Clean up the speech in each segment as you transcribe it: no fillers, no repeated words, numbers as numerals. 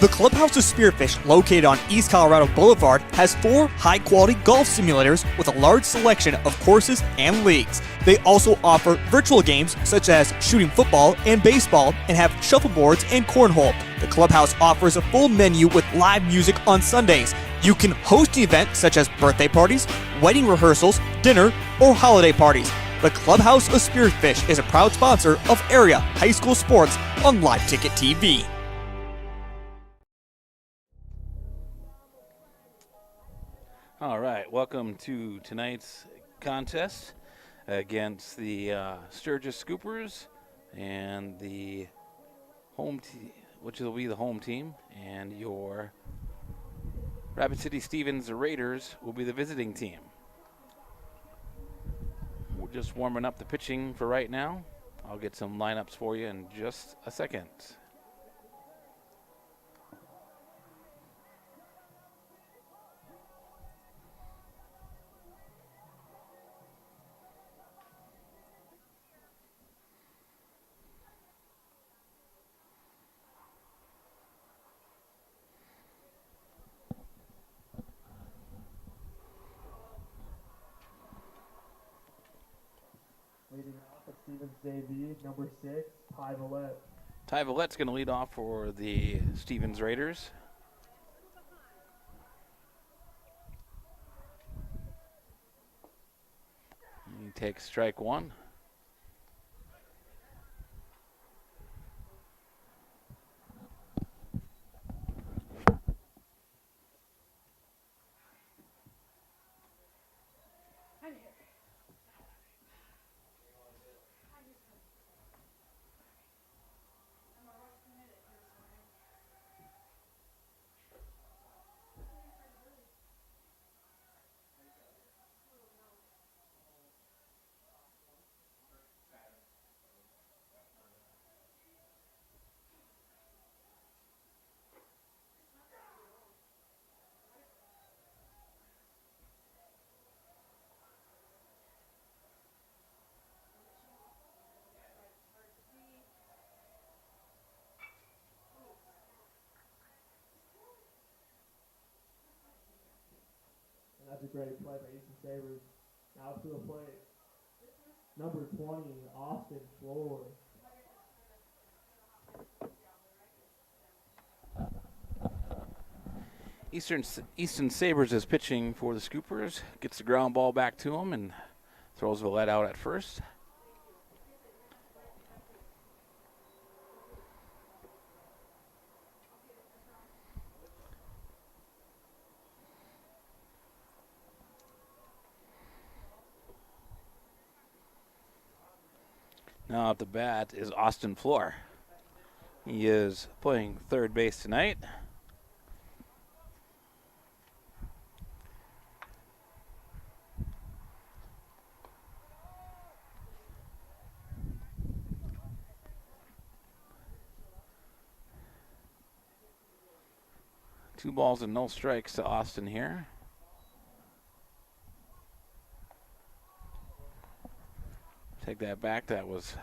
The Clubhouse of Spearfish, located on East Colorado Boulevard, has 4 high-quality golf simulators with a large selection of courses and leagues. They also offer virtual games such as shooting football and baseball and have shuffleboards and cornhole. The Clubhouse offers a full menu with live music on Sundays. You can host an event such as birthday parties, wedding rehearsals, dinner, or holiday parties. The Clubhouse of Spearfish is a proud sponsor of area high school sports on Live Ticket TV. All right, welcome to tonight's contest against the Sturgis Scoopers and the home team, which will be the home team, and your Rapid City Stevens Raiders will be the visiting team. We're just warming up the pitching for right now. I'll get some lineups for you in just a second. Leading off at Stevens debut, number 6, Ty Vallette. Ty Vallette's going to lead off for the Stevens Raiders. He takes strike 1. That's a great play by Easton Sabres. Now to the plate, number 20, Austin Floor. Easton Sabres is pitching for the Scoopers. Gets the ground ball back to him and throws Vallette out at first. Now at the bat is Austin Floor. He is playing third base tonight. Two balls and no strikes to Austin here. Take that back. That was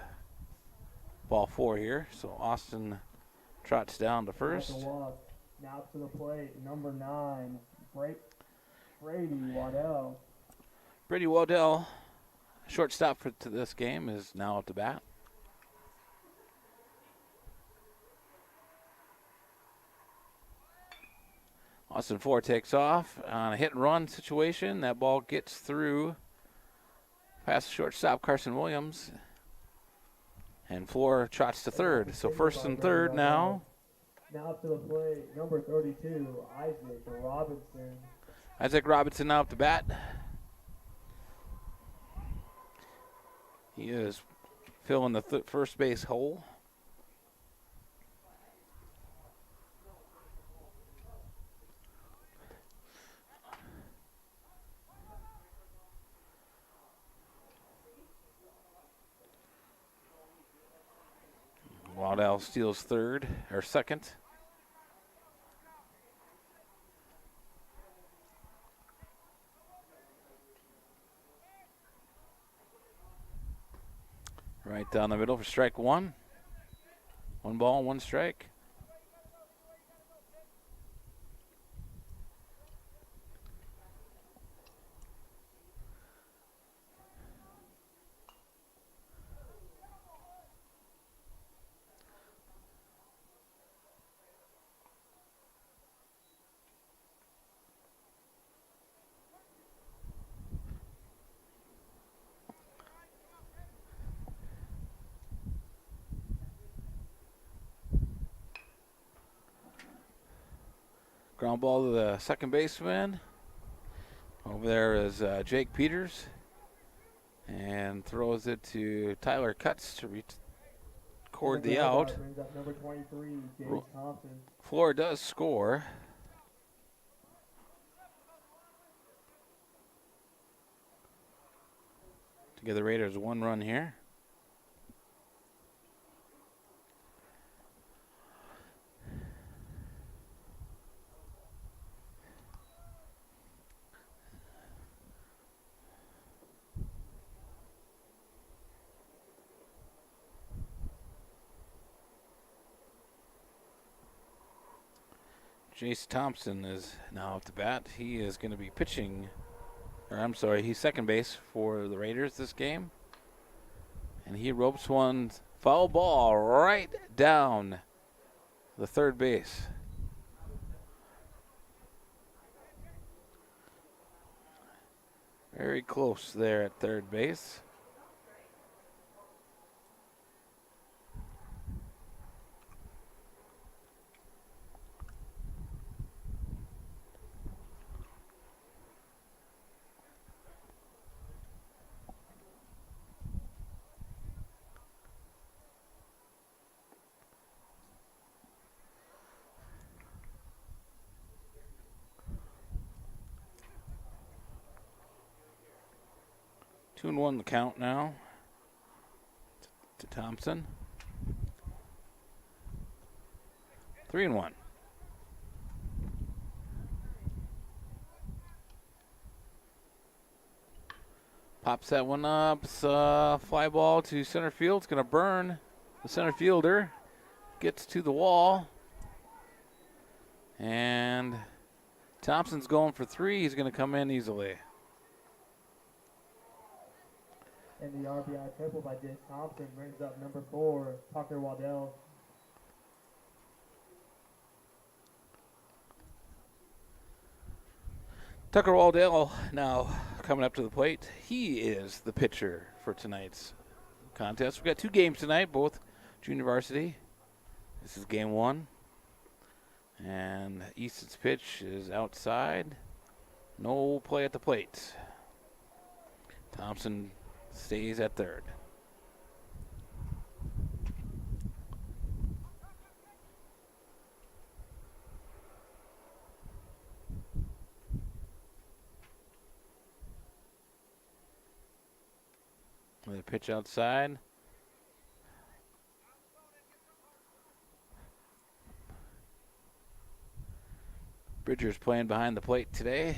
ball 4 here. So Austin trots down to first. Now to the plate, number 9, Brady Waddell. Brady Waddell, shortstop to this game, is now at the bat. Austin Floor takes off on a hit and run situation. That ball gets through past shortstop Carson Williams. And Floor trots to third. So first and third now. Now to the plate, number 32, Isaac Robinson. Isaac Robinson now at the bat. He is filling the first base hole. Waddell steals third, or second. Right down the middle for strike 1. 1 ball, 1 strike. Ground ball to the second baseman. Over there is Jake Peters. And throws it to Tyler Cutts to record the out. Brings up number 23, James Thompson. Flora does score. To give the Raiders 1 run here. Jace Thompson is now at the bat. He is going to be pitching, or I'm sorry, he's second base for the Raiders this game. And he ropes one foul ball right down the third base. Very close there at third base. Two and one the count now to Thompson. 3-1. Pops that one up. It's a fly ball to center field. It's going to burn. The center fielder gets to the wall. And Thompson's going for 3. He's going to come in easily. And the RBI triple by Jace Thompson brings up number 4, Tucker Waddell. Tucker Waddell now coming up to the plate. He is the pitcher for tonight's contest. We've got 2 games tonight, both junior varsity. This is game 1. And Easton's pitch is outside. No play at the plate. Thompson stays at third. Another pitch outside. Bridger's playing behind the plate today.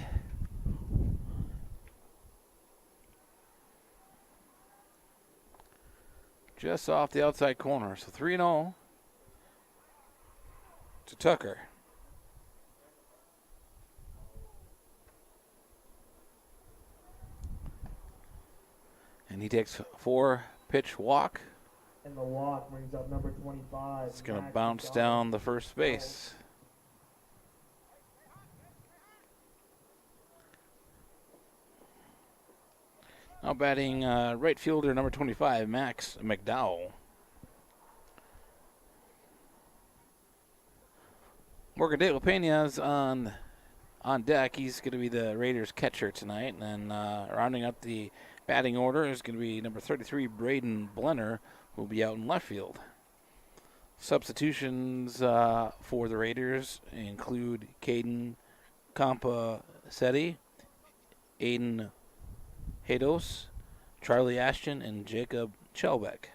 Just off the outside corner. So 3-0 to Tucker. And he takes 4-pitch walk. And the walk brings up number 25. It's going to bounce down the first base. Now batting right fielder number 25, Max McDowell. Morgan De La Pena's on deck. He's going to be the Raiders catcher tonight. And then rounding up the batting order is going to be number 33, Braden Blenner, who will be out in left field. Substitutions for the Raiders include Caden Compasetti, Aiden Hados, Charlie Ashton, and Jacob Chelbeck.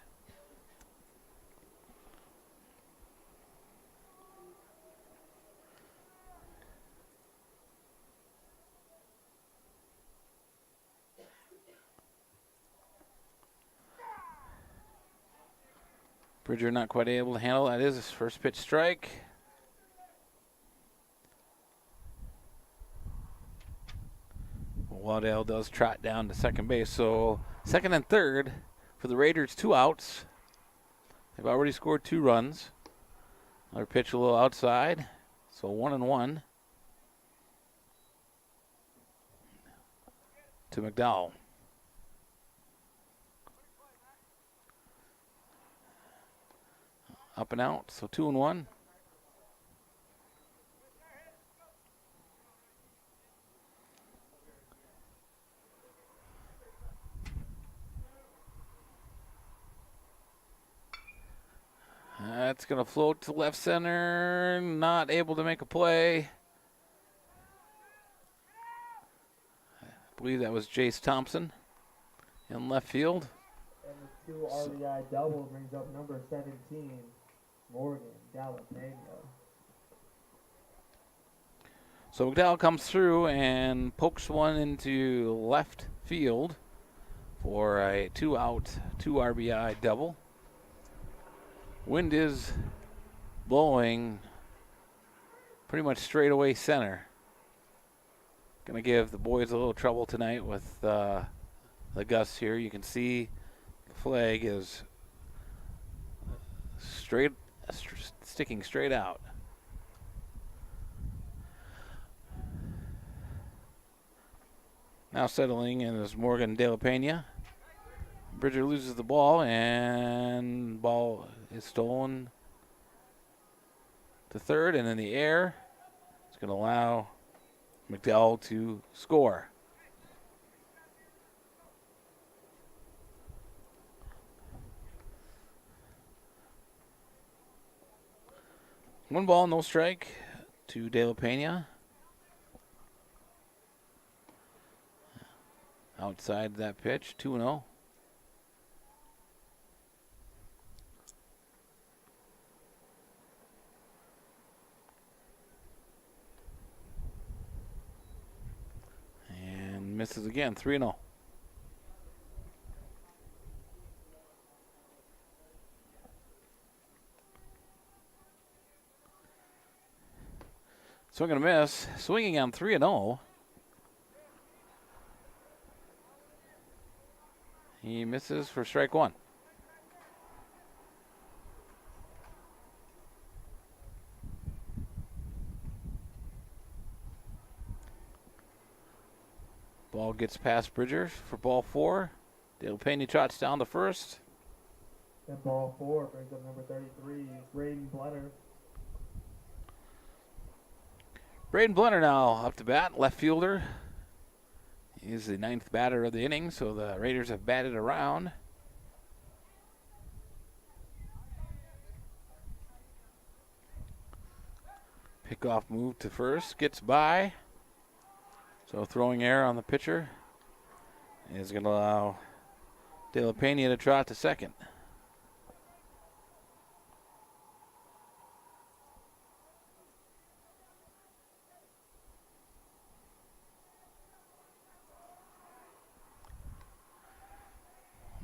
Bridger not quite able to handle that. Is his first pitch strike. Waddell does trot down to second base. So second and third for the Raiders, 2 outs. They've already scored 2 runs. Another pitch a little outside. So 1-1 to McDowell. Up and out, so 2-1. It's going to float to left center. Not able to make a play. I believe that was Jace Thompson in left field. And the 2 RBI double brings up number 17, Morgan Jalapeno. So McDowell comes through and pokes one into left field for a 2-out, 2 RBI double. Wind is blowing pretty much straight away center. Going to give the boys a little trouble tonight with the gusts here. You can see the flag is sticking straight out. Now settling in is Morgan De La Pena. Bridger loses the ball, and ball is stolen to third, and in the air. It's going to allow McDowell to score. One ball, no strike to De La Pena. Outside that pitch, 2-0. And misses again, 3-0. Swing and a miss. Swinging on 3-0. He misses for strike one. Ball gets past Bridger for ball 4. De La Pena trots down to first. And ball 4 brings up number 33, Braden Blenner. Braden Blenner now up to bat, left fielder. He's the 9th batter of the inning, so the Raiders have batted around. Pickoff move to first, gets by. So throwing error on the pitcher is going to allow De La Pena to trot to second.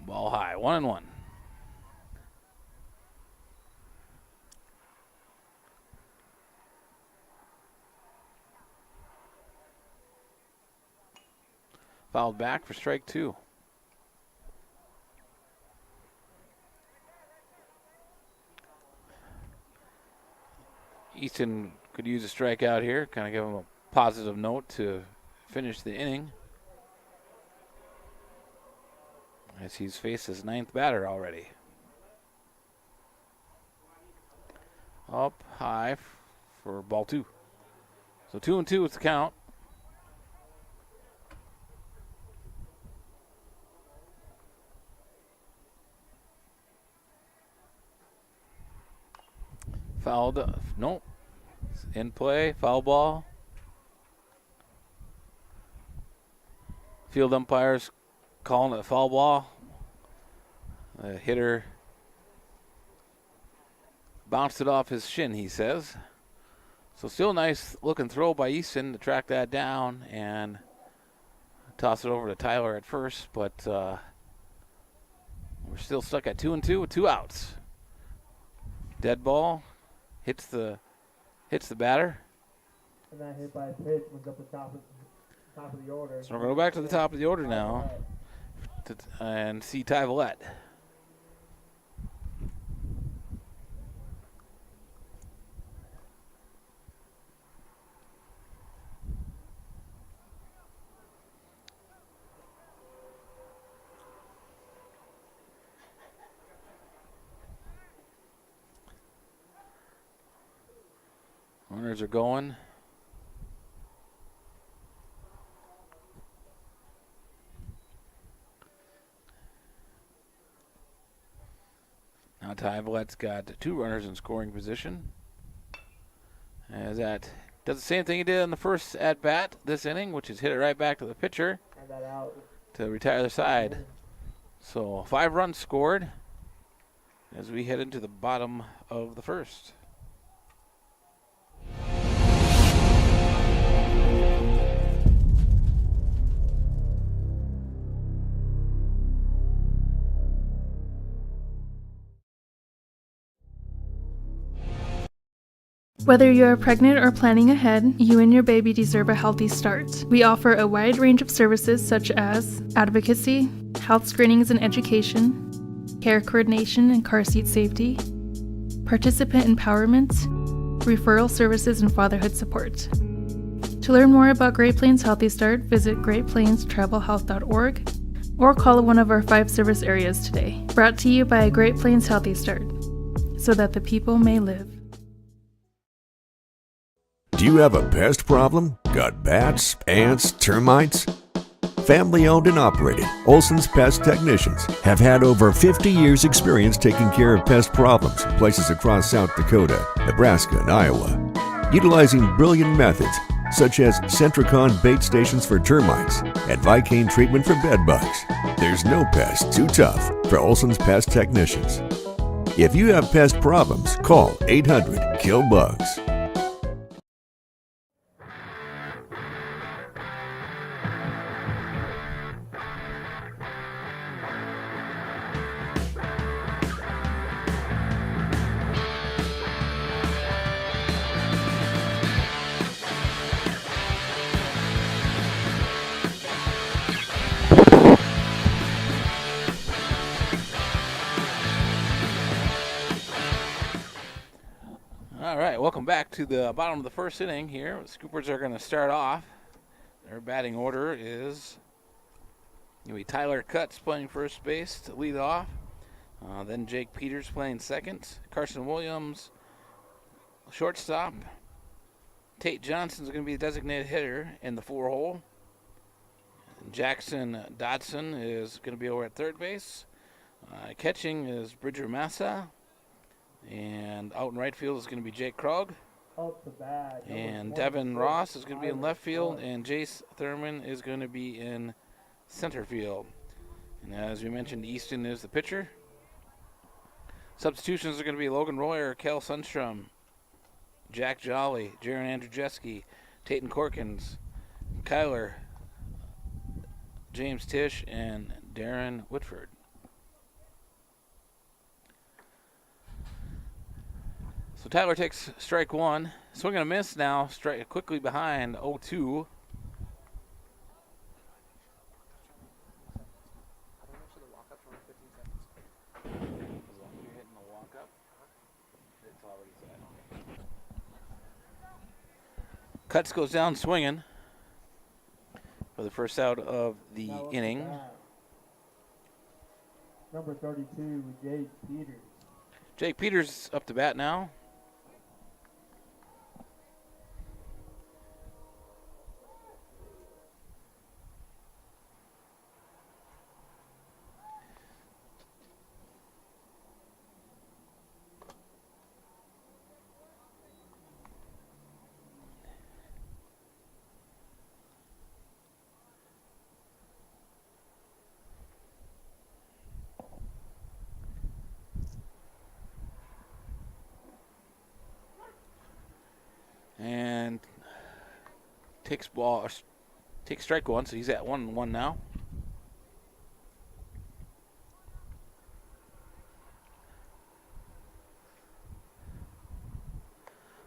Ball high, 1-1. Fouled back for strike 2. Easton could use a strikeout here, kind of give him a positive note to finish the inning, as he's faced his 9th batter already. Up high for ball 2. So 2-2 is the count. Fouled. Nope. In play. Foul ball. Field umpires calling it foul ball. The hitter bounced it off his shin, he says. So still nice looking throw by Easton to track that down and toss it over to Tyler at first, but we're still stuck at 2-2 with 2 outs. Dead ball hits the batter. And that hit by pitch was up the top of the order. So we're going to go back to the top of the order now and see Ty Vallette. Runners are going. Now Ty Vallette's got 2 runners in scoring position. As that does the same thing he did in the first at bat this inning, which is hit it right back to the pitcher And that out. to retire the side. So 5 runs scored as we head into the bottom of the first. Whether you're pregnant or planning ahead, you and your baby deserve a healthy start. We offer a wide range of services such as advocacy, health screenings and education, care coordination and car seat safety, participant empowerment, referral services, and fatherhood support. To learn more about Great Plains Healthy Start, visit greatplainstravelhealth.org or call one of our 5 service areas today. Brought to you by Great Plains Healthy Start, so that the people may live. Do you have a pest problem? Got bats, ants, termites? Family owned and operated, Olson's Pest Technicians have had over 50 years experience taking care of pest problems in places across South Dakota, Nebraska, and Iowa. Utilizing brilliant methods such as Centricon bait stations for termites and Vicane treatment for bed bugs. There's no pest too tough for Olson's Pest Technicians. If you have pest problems, call 800-KILL-BUGS. All right, welcome back to the bottom of the first inning here. The Scoopers are going to start off. Their batting order is going to be Tyler Cutts playing first base to lead off. Then Jake Peters playing second. Carson Williams, shortstop. Tate Johnson is going to be the designated hitter in the 4-hole. Jackson Dodson is going to be over at third base. Catching is Bridger Massa. And out in right field is going to be Jake Krog. Up the bat. And Devin Ross is going to be in left field. And Jace Thurman is going to be in center field. And as we mentioned, Easton is the pitcher. Substitutions are going to be Logan Royer, Kel Sundstrom, Jack Jolly, Jaron Andrzejewski, Tayton Corkins, Kyler, James Tisch, and Darren Whitford. So Tyler takes strike 1. Swing and a miss now, strike quickly behind 0-2. Cutts goes down swinging for the first out of the inning. Number 32, Jake Peters. Jake Peters up to bat now. And takes strike 1, so he's at 1-1 now.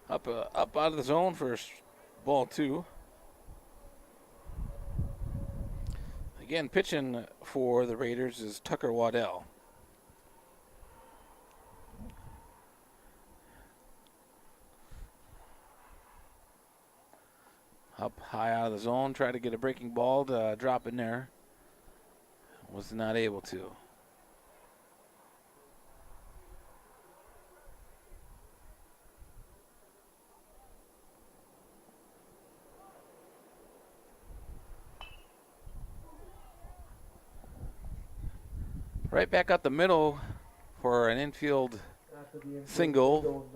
Up out of the zone for ball 2. Again, pitching for the Raiders is Tucker Waddell. Up high out of the zone, tried to get a breaking ball to drop in there. Was not able to. Right back up the middle for an infield After the infield single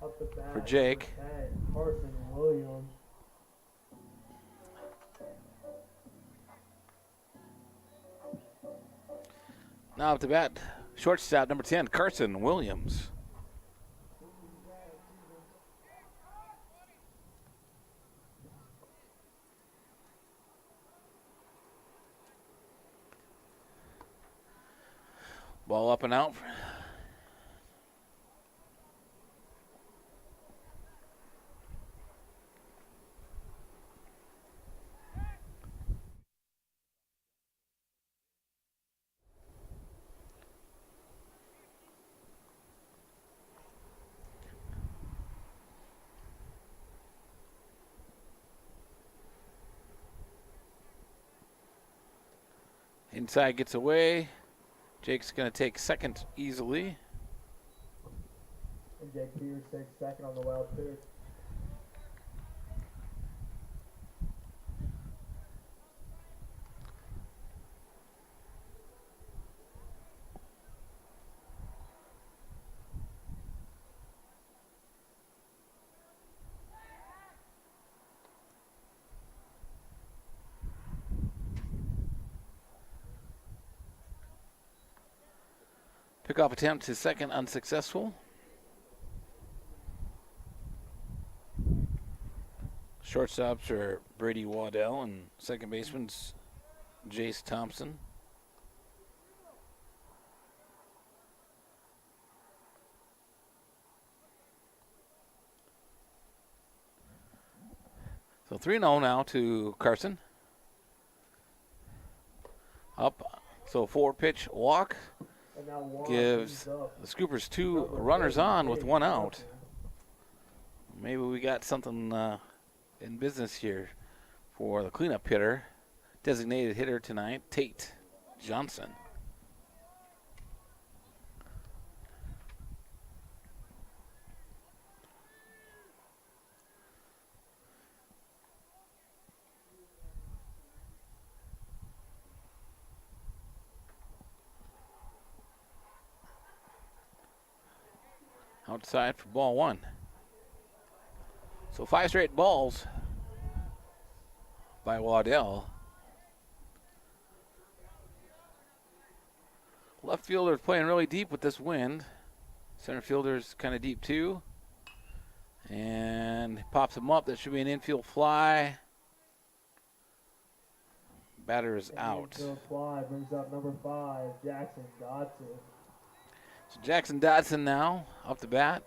up the bat, for Jake. number 10, Carson Williams. Now up to bat, shortstop number 10, Carson Williams. Ball up and out. Inside gets away. Jake's going to take second easily. And Jake Peters takes second on the wild pitch. Pickoff attempt to second unsuccessful. Shortstops are Brady Waddell and second baseman's Jace Thompson. So 3-0 now to Carson. Up, so 4-pitch walk. And now Juan Gives brings up the Scoopers 2 runners on with 1 out. Maybe we got something in business here for the cleanup hitter. Designated hitter tonight, Tate Johnson. Outside for ball 1. So 5 straight balls by Waddell. Left fielder's playing really deep with this wind. Center fielder's kind of deep too. And pops him up. That should be an infield fly. Batter is out. Infield fly brings up number 5, Jackson Dodson. So Jackson Dodson now up the bat.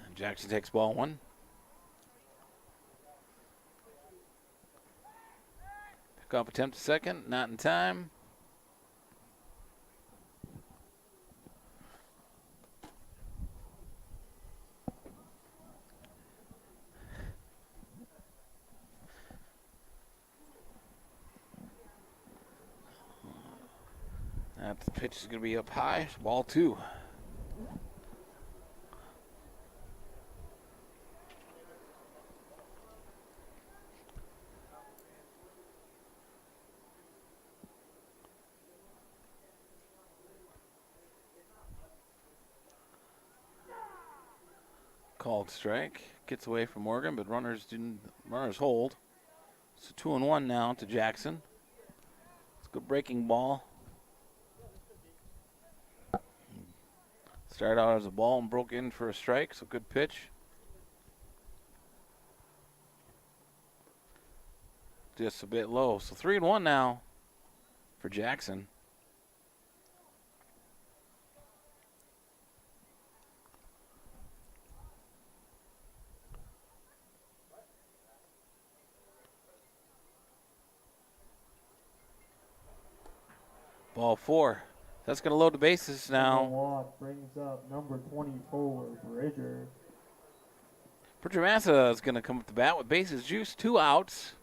And Jackson takes ball 1. Pickoff attempt to second, not in time. That pitch is going to be up high. Ball 2. Called strike. Gets away from Morgan, but runners hold. So 2-1 now to Jackson. It's a good breaking ball. Started out as a ball and broke in for a strike, so good pitch. Just a bit low. So 3-1 now for Jackson. Ball 4. That's going to load the bases now. Walk brings up number 24, Bridger. Bridger Massa is going to come up the bat with bases juiced, 2 outs.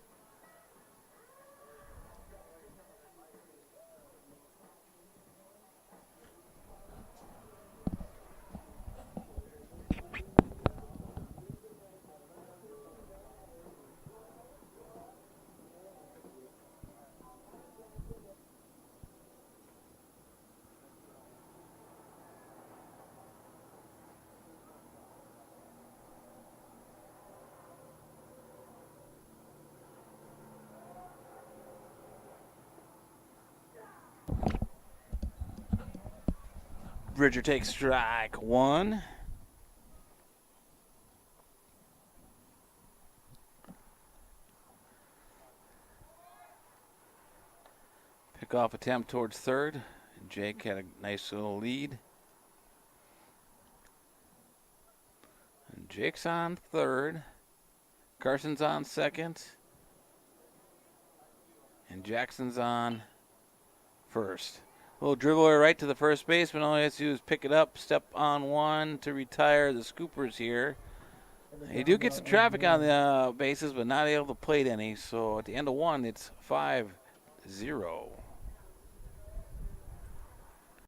Bridger takes strike 1. Pickoff attempt towards third. And Jake had a nice little lead. And Jake's on third. Carson's on second. And Jackson's on first. Little dribbler right to the first baseman. All he has to do is pick it up, step on one to retire the Scoopers here. They do get some traffic on the bases, but not able to plate any. So at the end of 1, it's 5-0.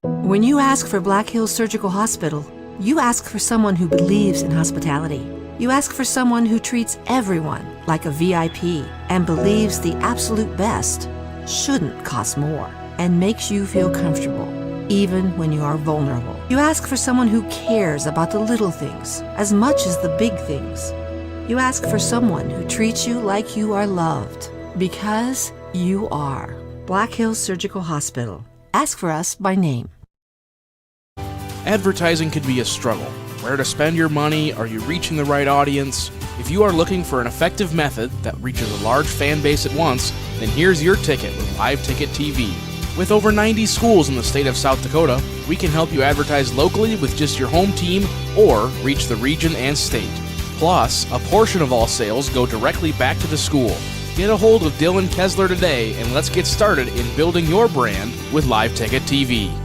When you ask for Black Hills Surgical Hospital, you ask for someone who believes in hospitality. You ask for someone who treats everyone like a VIP and believes the absolute best shouldn't cost more and makes you feel comfortable, even when you are vulnerable. You ask for someone who cares about the little things as much as the big things. You ask for someone who treats you like you are loved, because you are. Black Hills Surgical Hospital. Ask for us by name. Advertising can be a struggle. Where to spend your money? Are you reaching the right audience? If you are looking for an effective method that reaches a large fan base at once, then here's your ticket with Live Ticket TV. With over 90 schools in the state of South Dakota, we can help you advertise locally with just your home team or reach the region and state. Plus, a portion of all sales go directly back to the school. Get a hold of Dylan Kessler today and let's get started in building your brand with Live Ticket TV.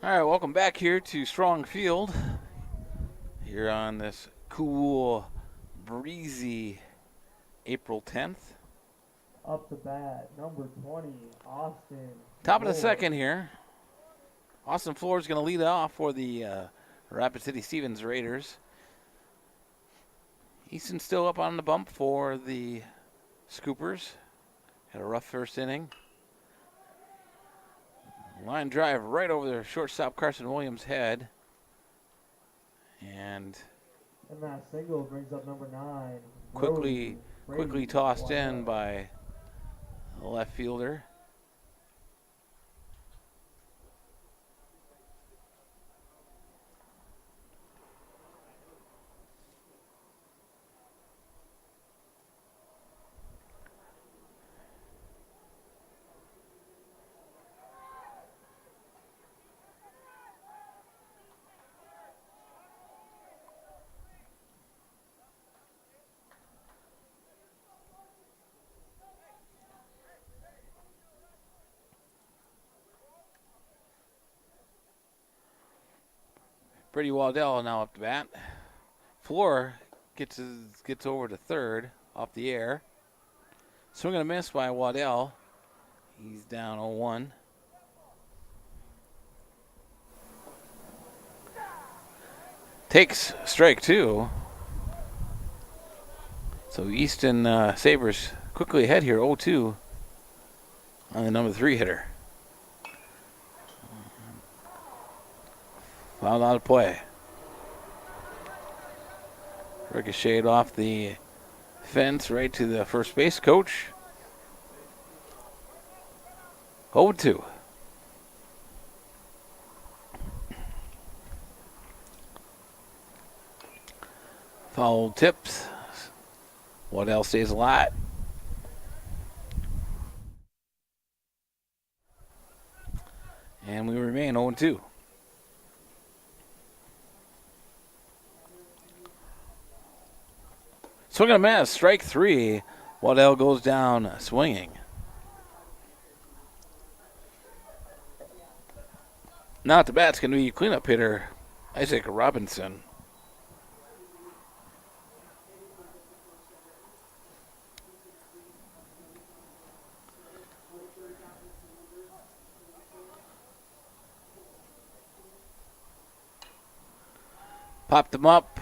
All right, welcome back here to Strong Field. Here on this cool, breezy April 10th. Up to bat, number 20, Austin. Top of the Floor. second here. Austin Floor is going to lead off for the Rapid City Stevens Raiders. Easton's still up on the bump for the Scoopers. Had a rough first inning. Line drive right over the shortstop Carson Williams' head. And that single brings up number 9. quickly tossed in by the left fielder. Brady Waddell now up to bat. Floor gets over to third off the air. Swing and a miss by Waddell. He's down 0-1. Takes strike 2. So Easton Sabres quickly ahead here, 0-2 on the number 3 hitter. Foul out of play. Ricocheted off the fence right to the first base coach. 0-2. Foul tips. Waddell stays alive. And we remain 0-2. Swing and a miss. Strike 3. Waddell goes down swinging. Now at the bat's going to be cleanup hitter Isaac Robinson. Popped him up.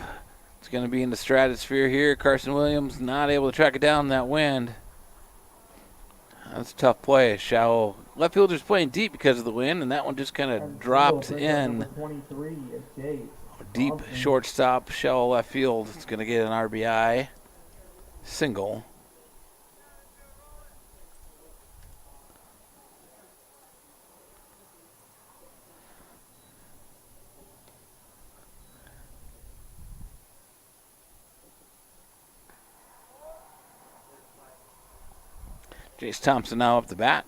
It's going to be in the stratosphere here. Carson Williams not able to track it down in that wind. That's a tough play. Shallow. Left fielder's playing deep because of the wind, and that one just kind of dropped in. 23 is Jake. Deep shortstop, shallow left field. It's going to get an RBI single. Jace Thompson now up the bat.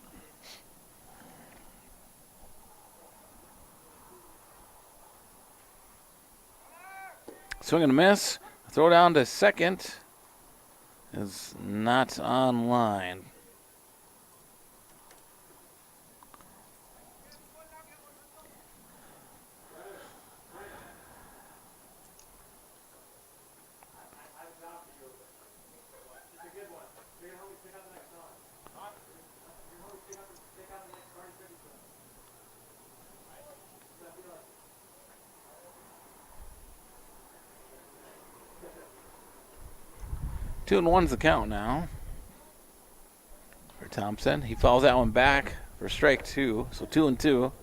Swing and a miss. Throw down to second is not on line. Two and one's the count now for Thompson. He fouls that one back for strike 2, so 2-2.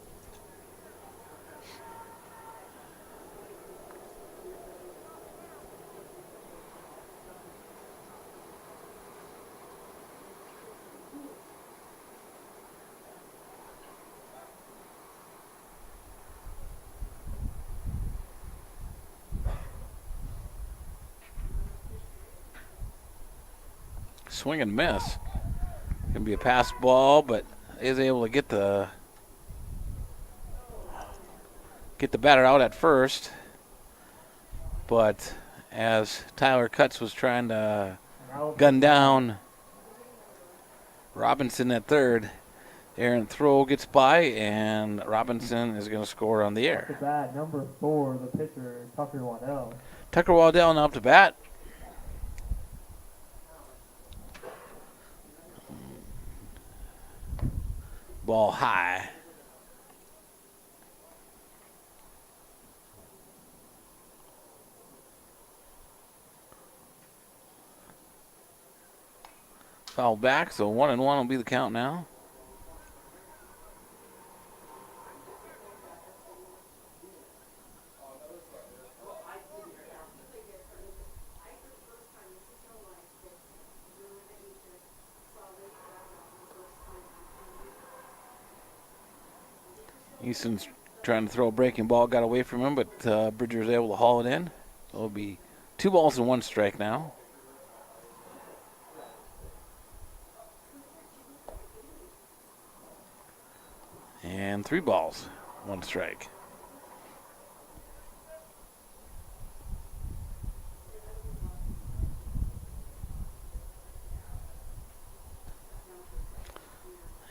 Swing and miss. Gonna be a pass ball, but is able to get the batter out at first. But as Tyler Cutts was trying to gun down Robinson at third, errant throw gets by, and Robinson is going to score on the air. At the bat, number 4, the pitcher, Tucker Waddell. Tucker Waddell now up to bat. Ball high. Foul back, so 1-1 will be the count now. Easton's trying to throw a breaking ball, got away from him, but Bridger was able to haul it in. So it'll be 2 balls and 1 strike now. And 3 balls, 1 strike.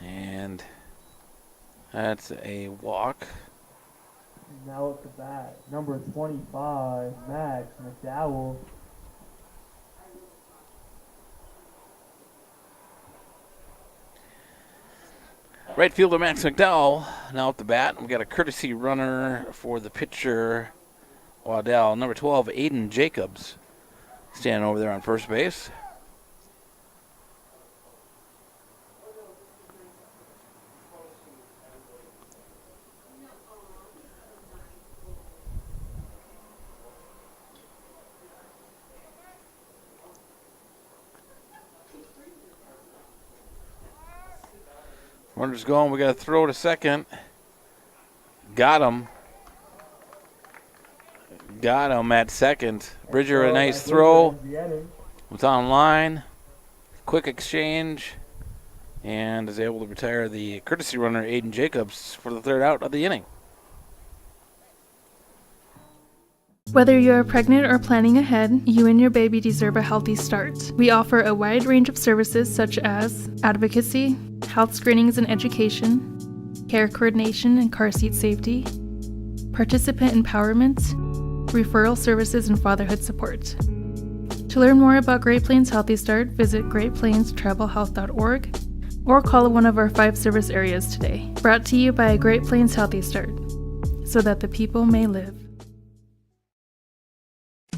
And that's a walk. Now at the bat, number 25, Max McDowell. Right fielder Max McDowell now at the bat. We got a courtesy runner for the pitcher Waddell. Number 12, Aiden Jacobs, standing over there on first base. Runner's going. We got to throw to second. Got him. Got him at second. Bridger, a nice throw. Was on line. Quick exchange. And is able to retire the courtesy runner, Aiden Jacobs, for the third out of the inning. Whether you are pregnant or planning ahead, you and your baby deserve a healthy start. We offer a wide range of services such as advocacy, health screenings and education, care coordination and car seat safety, participant empowerment, referral services, and fatherhood support. To learn more about Great Plains Healthy Start, visit greatplainstravelhealth.org or call one of our 5 service areas today. Brought to you by Great Plains Healthy Start, so that the people may live.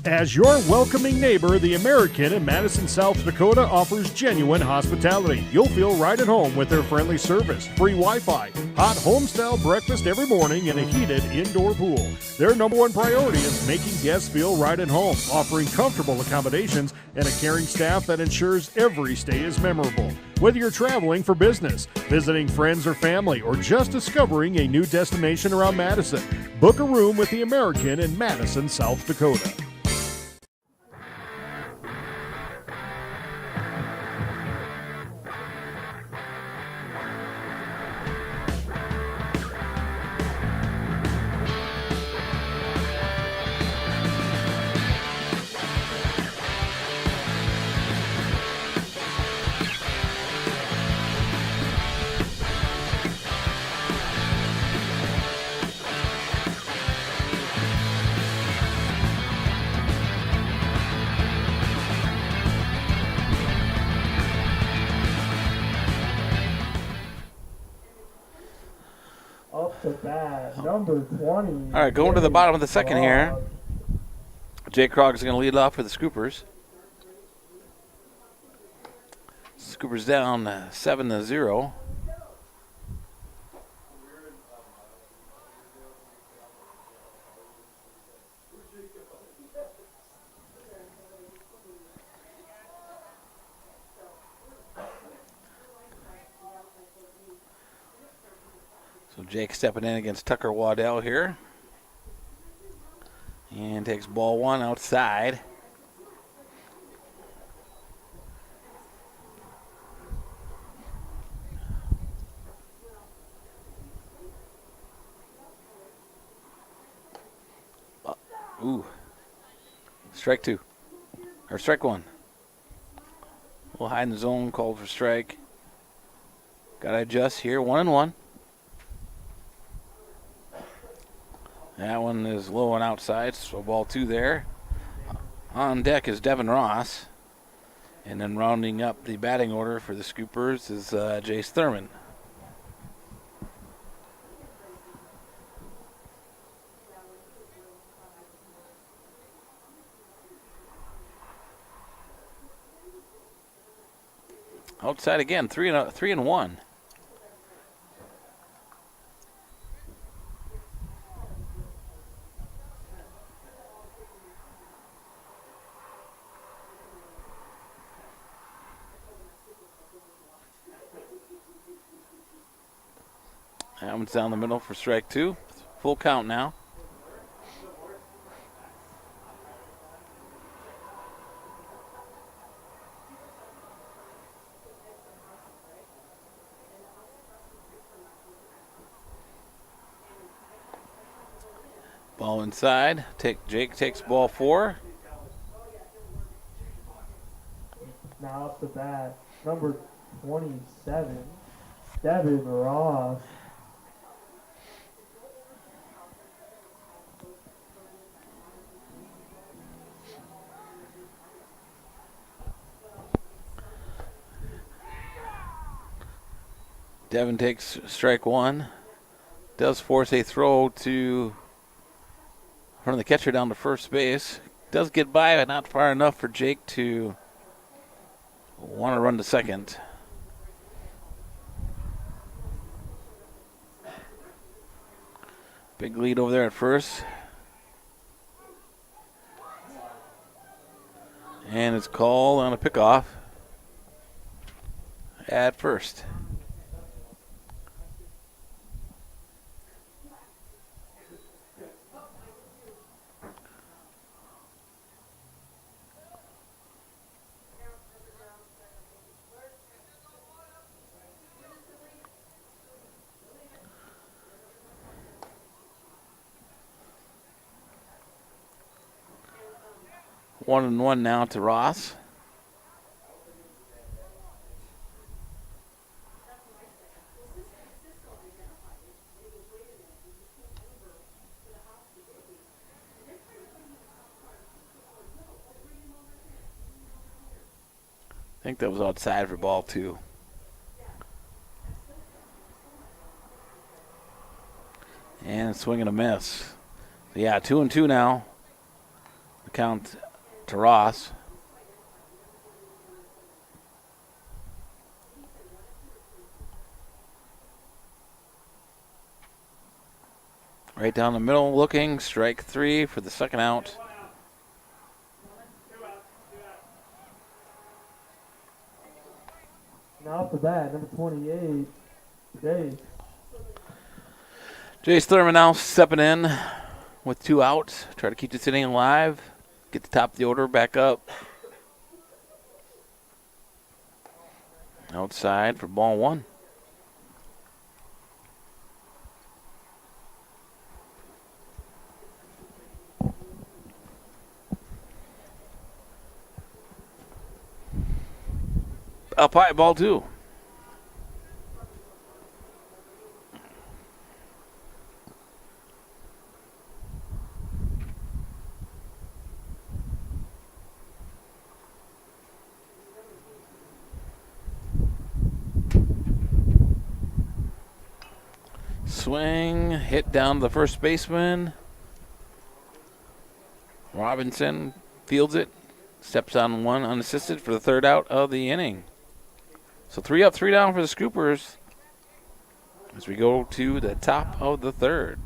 As your welcoming neighbor, the American in Madison, South Dakota offers genuine hospitality. You'll feel right at home with their friendly service, free Wi-Fi, hot home-style breakfast every morning, and a heated indoor pool. Their number one priority is making guests feel right at home, offering comfortable accommodations and a caring staff that ensures every stay is memorable. Whether you're traveling for business, visiting friends or family, or just discovering a new destination around Madison, book a room with the American in Madison, South Dakota. Number 20. All right, going to the bottom of the second here. Jake Krog is going to lead off for the Scoopers. Scoopers down 7-0. So Jake stepping in against Tucker Waddell here. And takes ball 1 outside. Ooh. Strike 2. Or strike 1. A little high in the zone, called for strike. Got to adjust here, 1-1. That one is low and outside, so ball 2 there. On deck is Devin Ross. And then rounding up the batting order for the Scoopers is Jace Thurman. Outside again, 3-1. That one's down the middle for strike 2. Full count now. Ball inside. Jake takes ball 4. Now off the bat, number 27, Devin Ross. Devin takes strike 1. Does force a throw to run the catcher down to first base. Does get by, but not far enough for Jake to want to run to second. Big lead over there at first. And it's called on a pickoff at first. 1-1 now to Ross. I think that was outside for ball 2. And swing and a miss. So yeah, 2-2 now. The count to Ross. Right down the middle looking. Strike 3 for the second out. Now off the bat, number 28, Jace. Jace Thurman now stepping in with 2 outs. Try to keep this inning alive. Get the top of the order back up. Outside for ball 1. Up high, ball 2. Swing, hit down to the first baseman. Robinson fields it, steps on one unassisted for the third out of the inning. So 3 up, 3 down for the Scoopers as we go to the top of the third.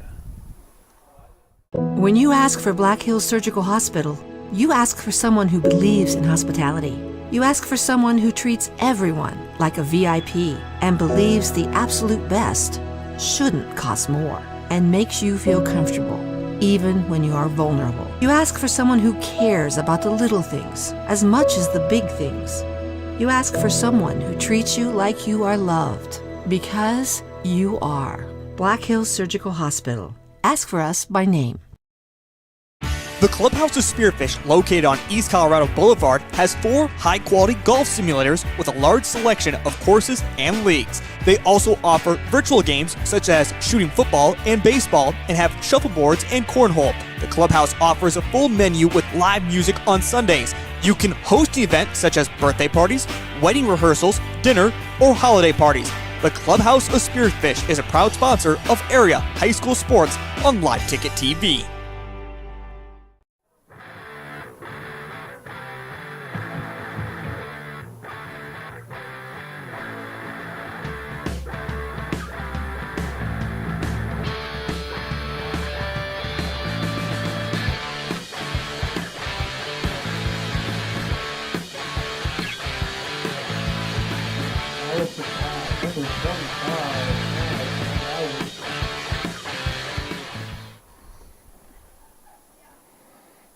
When you ask for Black Hills Surgical Hospital, you ask for someone who believes in hospitality. You ask for someone who treats everyone like a VIP and believes the absolute best shouldn't cost more and makes you feel comfortable, even when you are vulnerable. You ask for someone who cares about the little things as much as the big things. You ask for someone who treats you like you are loved, because you are. Black Hills Surgical Hospital. Ask for us by name. The Clubhouse of Spearfish, located on East Colorado Boulevard, has 4 high-quality golf simulators with a large selection of courses and leagues. They also offer virtual games such as shooting football and baseball and have shuffleboards and cornhole. The Clubhouse offers a full menu with live music on Sundays. You can host an event such as birthday parties, wedding rehearsals, dinner, or holiday parties. The Clubhouse of Spearfish is a proud sponsor of area high school sports on Live Ticket TV.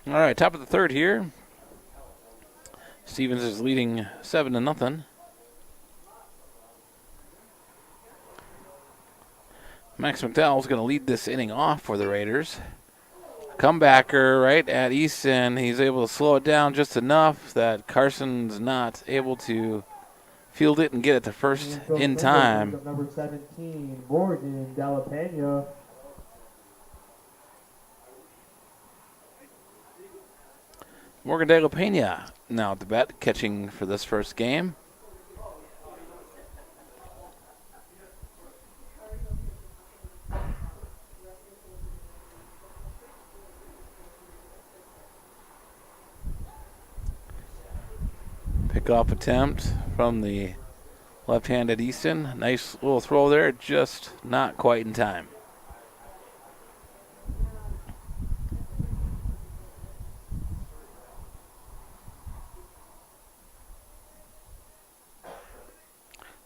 All right, top of the third here. Stevens is leading 7-0. Max McDowell's going to lead this inning off for the Raiders. Comebacker right at Easton. He's able to slow it down just enough that Carson's not able to field it and get it to first in time. Number 17, Morgan Della Pena. Morgan De La Pena now at the bat, catching for this first game. Pickoff attempt from the left-handed Easton. Nice little throw there, just not quite in time.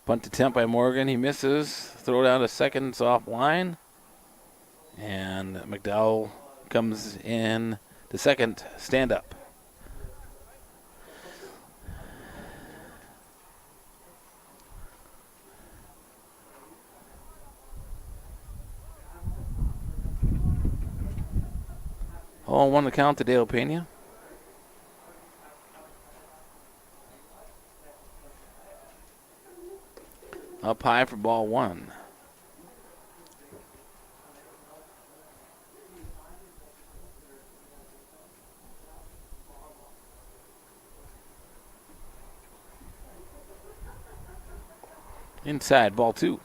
Bunt attempt by Morgan. He misses. Throw down to second. It's offline. And McDowell comes in to second. Stand up. Oh, 1 to count to De La Pena. Up high for ball one. Inside, ball two.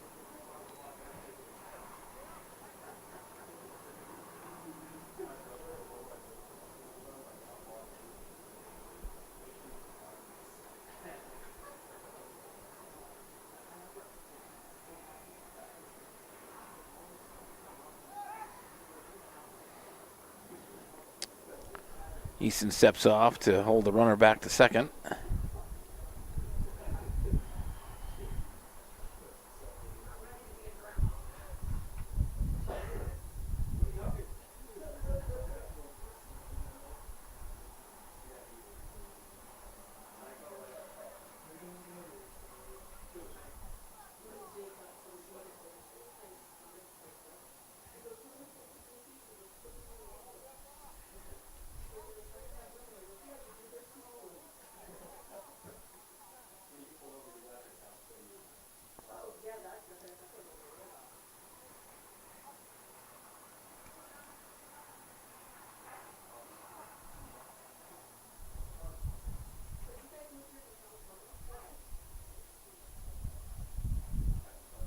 Easton steps off to hold the runner back to second.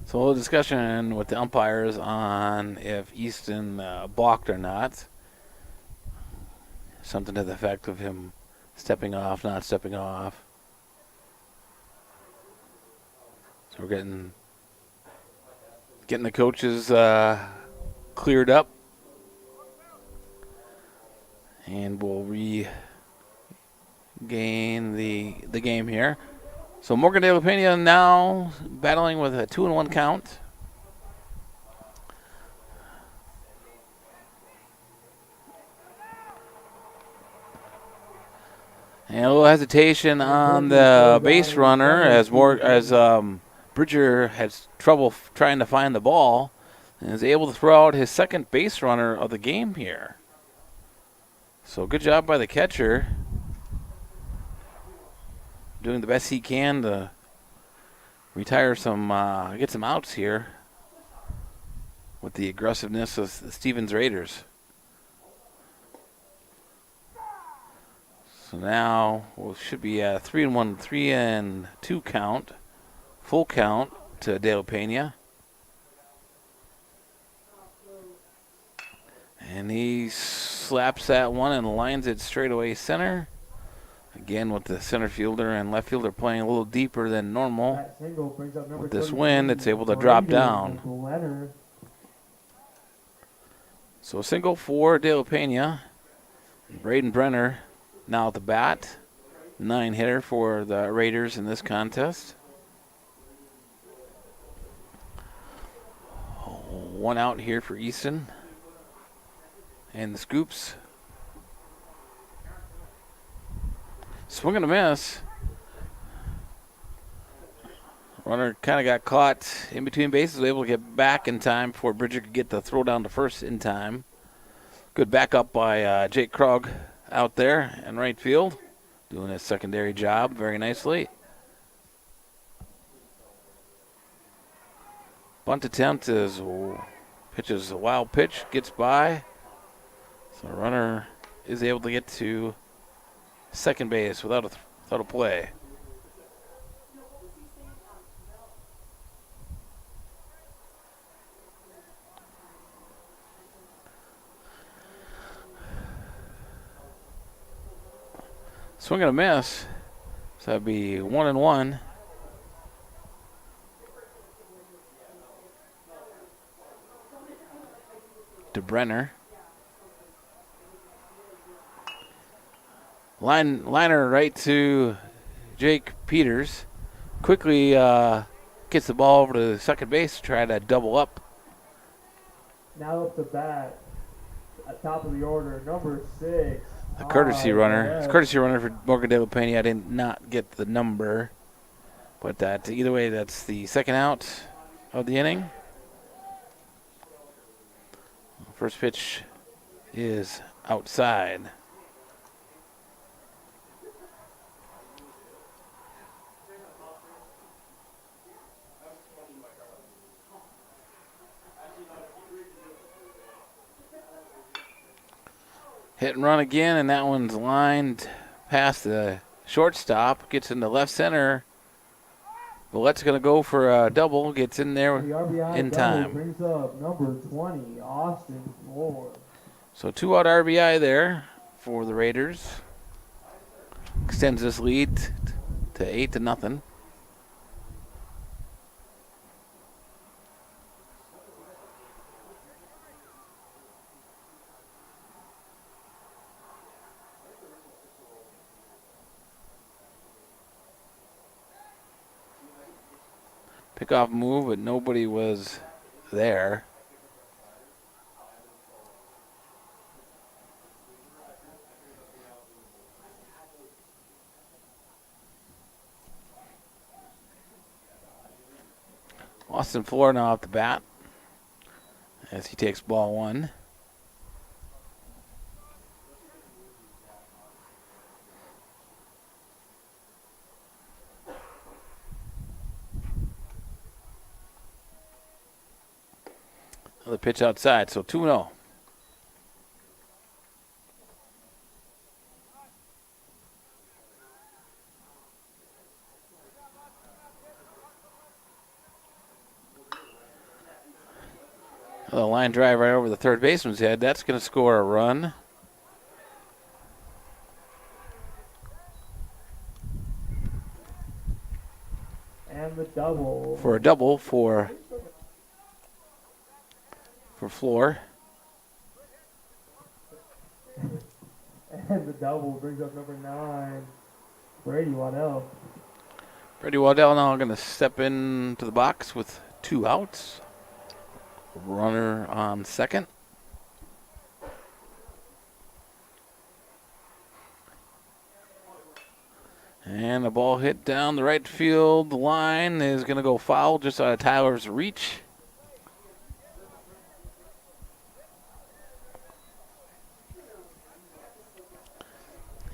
So a little discussion with the umpires on if Easton balked or not. Something to the effect of him stepping off, not stepping off. So we're getting the coaches cleared up. And we'll regain the game here. So Morgan De La Pena now battling with a 2-1 count. And a little hesitation on the base runner as Bridger has trouble trying to find the ball and is able to throw out his second base runner of the game here. So good job by the catcher, doing the best he can to retire get some outs here with the aggressiveness of the Stevens Raiders. So now should be a 3-1, 3-2 count, full count to De La Pena. And he slaps that one and lines it straight away center. Again, with the center fielder and left fielder playing a little deeper than normal. With this wind, it's able to drop down. So a single for De La Pena. Braden Brenner now at the bat. 9-hitter for the Raiders in this contest. One out here for Easton and the Scoops. Swing and a miss. Runner kind of got caught in between bases, was able to get back in time before Bridger could get the throw down to first in time. Good backup by Jake Krug out there in right field, doing his secondary job very nicely. Bunt attempt pitches a wild pitch, gets by. So the runner is able to get to second base without a play. Swing and a miss. So that'd be 1-1. To Brenner. Liner right to Jake Peters. Quickly gets the ball over to second base to try to double up. Now up the bat, at top of the order, number 6. The courtesy runner. It's courtesy runner for Morgan De La Pena. I did not get the number. But either way, that's the second out of the inning. First pitch is outside. Hit and run again, and that one's lined past the shortstop. Gets into left center. Villett's going to go for a double. Gets in there The RBI in double time. brings up number 20, Austin Floor. So 2-out RBI there for the Raiders. Extends this lead to 8-0. Pickoff move, but nobody was there. Austin Floor now off the bat as he takes ball one. Another pitch outside, so 2-0. A line drive right over the third baseman's head. That's going to score a run. And the double. For a double for Floor. And the double brings up number 9, Brady Waddell. Brady Waddell now going to step into the box with 2 outs. Runner on second. And a ball hit down the right field line is going to go foul just out of Tyler's reach.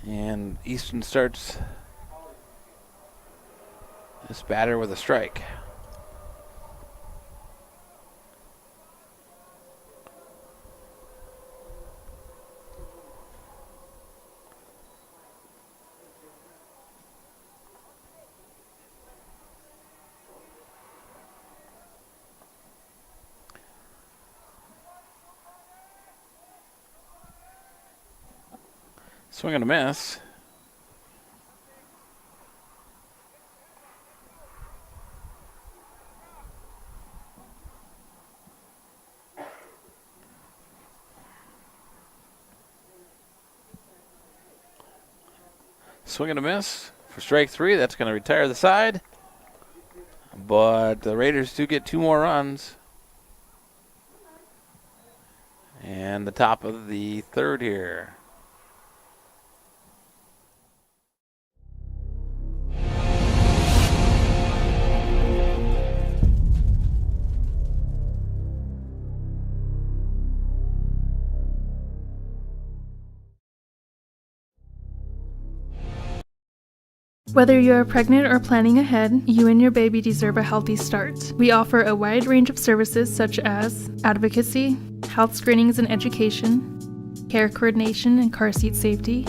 And Easton starts this batter with a strike. Swing and a miss. Swing and a miss for strike 3. That's going to retire the side. But the Raiders do get 2 more runs. And the top of the third here. Whether you are pregnant or planning ahead, you and your baby deserve a healthy start. We offer a wide range of services such as advocacy, health screenings and education, care coordination and car seat safety,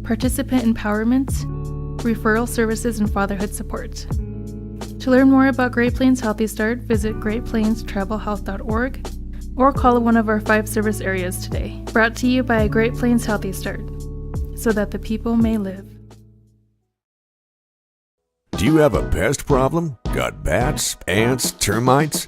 participant empowerment, referral services, and fatherhood support. To learn more about Great Plains Healthy Start, visit greatplainstravelhealth.org or call one of our 5 service areas today. Brought to you by Great Plains Healthy Start, so that the people may live. Do you have a pest problem? Got bats, ants, termites?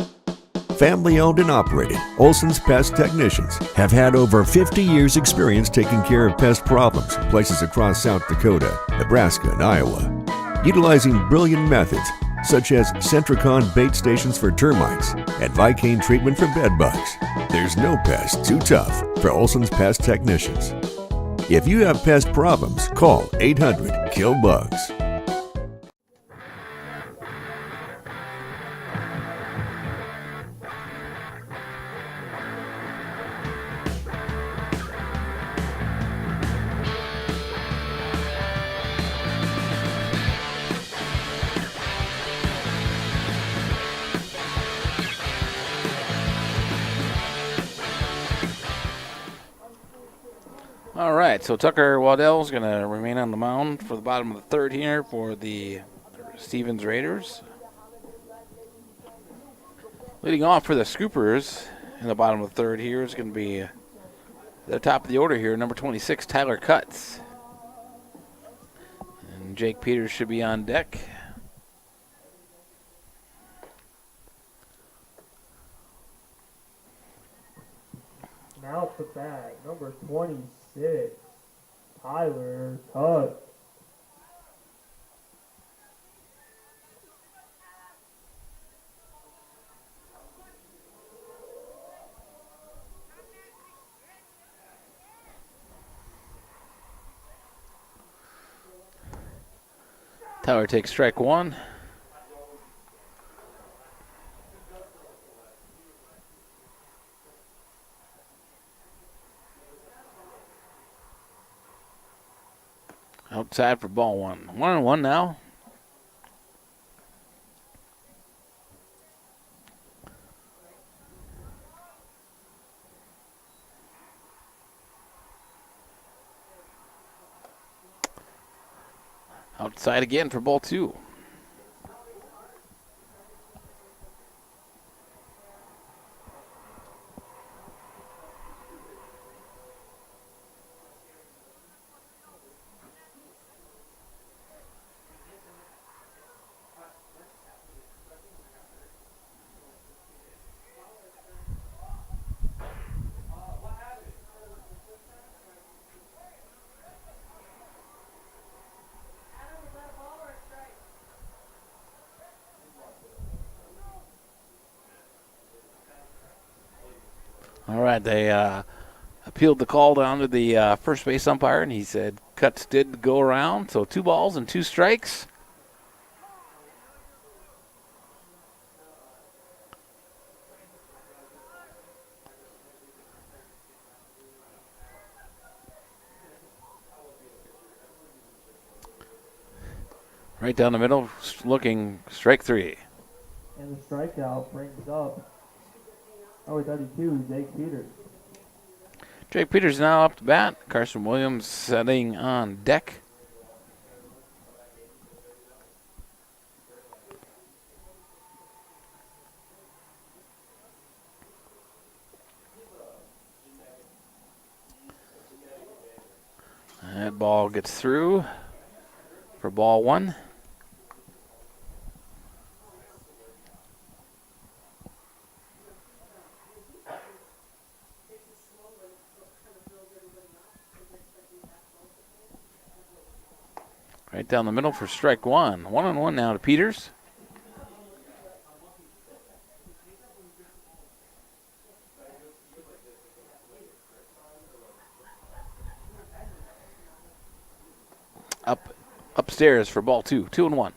Family owned and operated, Olson's Pest Technicians have had over 50 years experience taking care of pest problems in places across South Dakota, Nebraska, and Iowa. Utilizing brilliant methods such as Centricon bait stations for termites and Vicane treatment for bed bugs, there's no pest too tough for Olson's Pest Technicians. If you have pest problems, call 800-KILL-BUGS. right, so Tucker Waddell's going to remain on the mound for the bottom of the third here for the Stevens Raiders. Leading off for the Scoopers in the bottom of the third here is going to be the top of the order here, number 26, Tyler Cutts. And Jake Peters should be on deck. Now at the bat, number 26, Tyler Tutt. Tyler takes strike one. Outside for ball one. 1-1 now. Outside again for ball two. All right, they appealed the call down to the first base umpire, and he said Cutts did go around. So 2 balls and 2 strikes. Right down the middle, looking strike 3. And the strikeout brings up number 32, Jake Peters. Jake Peters now up to bat. Carson Williams sitting on deck. That ball gets through for ball one. Right down the middle for strike one. 1-1 now to Peters. Upstairs for ball two. 2-1.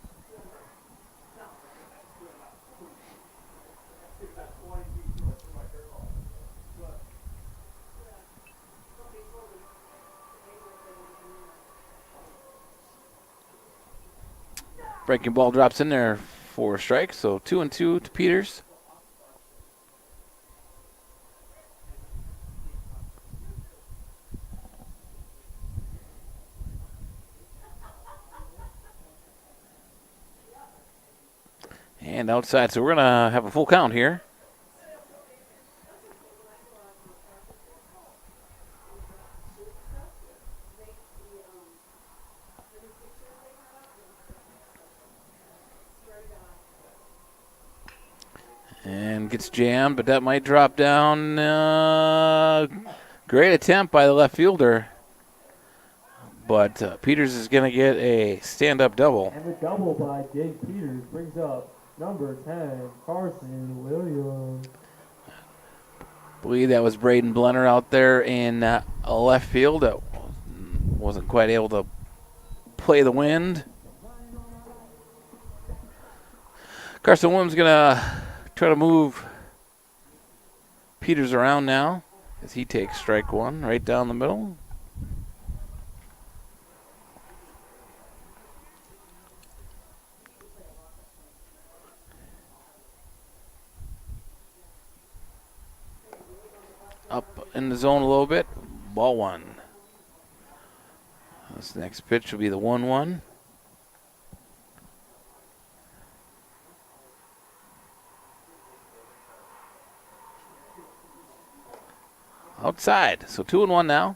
Breaking ball drops in there for a strike, so 2-2 to Peters. And outside, so we're going to have a full count here. And gets jammed, but that might drop down. Great attempt by the left fielder. But Peters is going to get a stand-up double. And the double by Jake Peters brings up number 10, Carson Williams. I believe that was Braden Blenner out there in left field. That wasn't quite able to play the wind. Carson Williams going to try to move Peters around now as he takes strike one right down the middle. Up in the zone a little bit. Ball one. This next pitch will be the 1-1. Outside, so 2-1 now.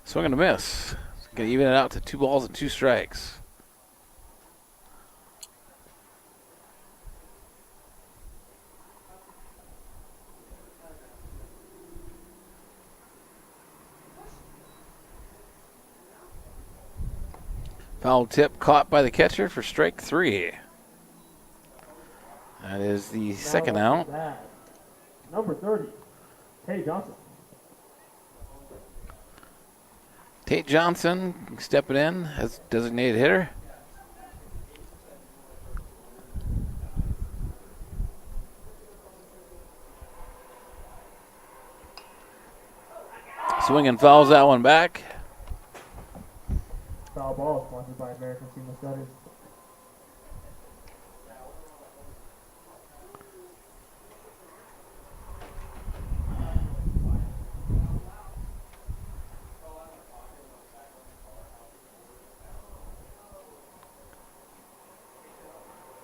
Swing and a miss. Going to even it out to 2 balls and 2 strikes. Foul tip caught by the catcher for strike 3. That is the second out. Number 30, Tate Johnson. Tate Johnson stepping in as designated hitter. Swing and fouls that one back. Foul ball sponsored by American Seamless Gutters.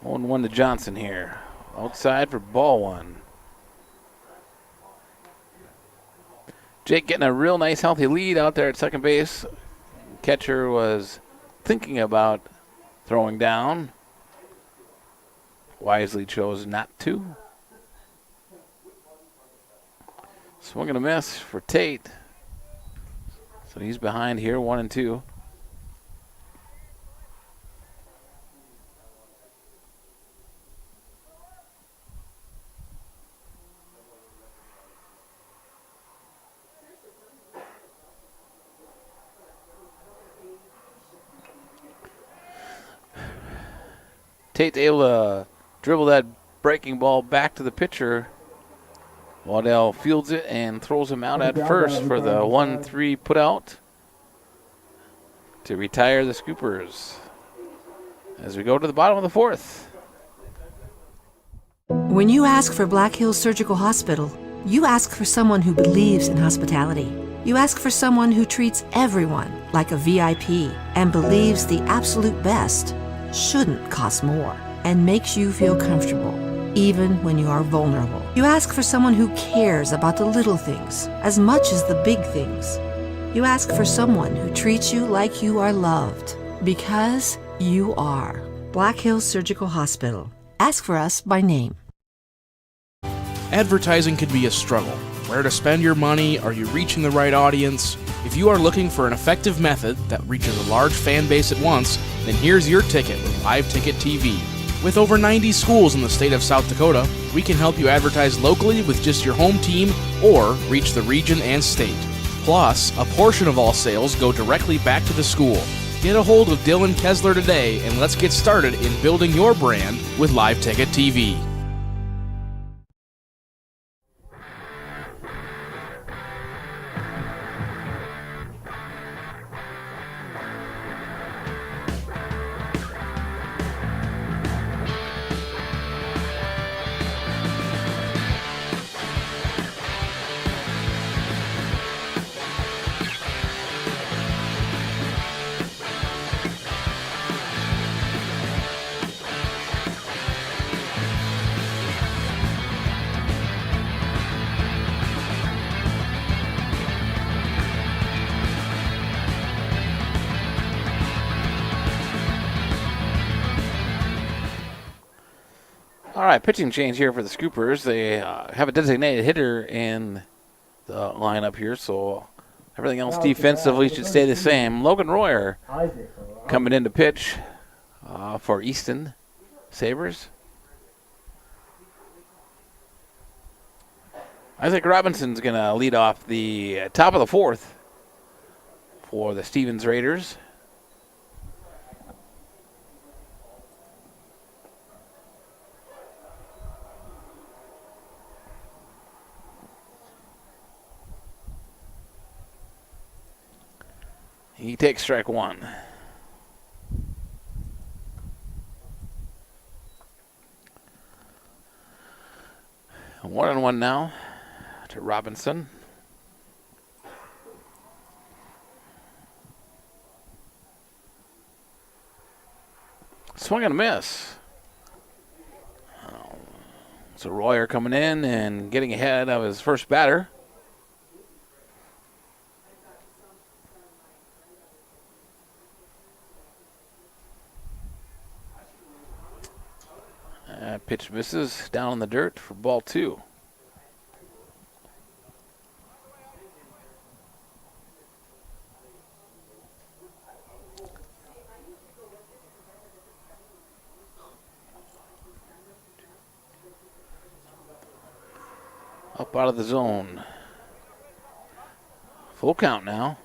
One to Johnson here. Outside for ball 1. Jake getting a real nice healthy lead out there at second base. Catcher was thinking about throwing down. Wisely chose not to. Swing and a miss for Tate. So he's behind here, 1-2. Tate's able to dribble that breaking ball back to the pitcher. Waddell fields it and throws him out at first for the 1-3 put out to retire the Scoopers as we go to the bottom of the 4th. When you ask for Black Hills Surgical Hospital, you ask for someone who believes in hospitality. You ask for someone who treats everyone like a VIP and believes the absolute best shouldn't cost more and makes you feel comfortable, even when you are vulnerable. You ask for someone who cares about the little things as much as the big things. You ask for someone who treats you like you are loved, because you are. Black Hills Surgical Hospital. Ask for us by name. Advertising can be a struggle. Where to spend your money? Are you reaching the right audience? If you are looking for an effective method that reaches a large fan base at once, then here's your ticket with Live Ticket TV. With over 90 schools in the state of South Dakota, we can help you advertise locally with just your home team or reach the region and state. Plus, a portion of all sales go directly back to the school. Get a hold of Dylan Kessler today and let's get started in building your brand with Live Ticket TV. All right, pitching change here for the Scoopers. They have a designated hitter in the lineup here, so everything else defensively should stay the same. Logan Royer coming in to pitch for Easton Sabres. Isaac Robinson's going to lead off the top of the 4th for the Stevens Raiders. He takes strike 1. 1-1 now to Robinson. Swing and a miss. So Royer coming in and getting ahead of his first batter. Pitch misses down in the dirt for ball 2. Up out of the zone. Full count now.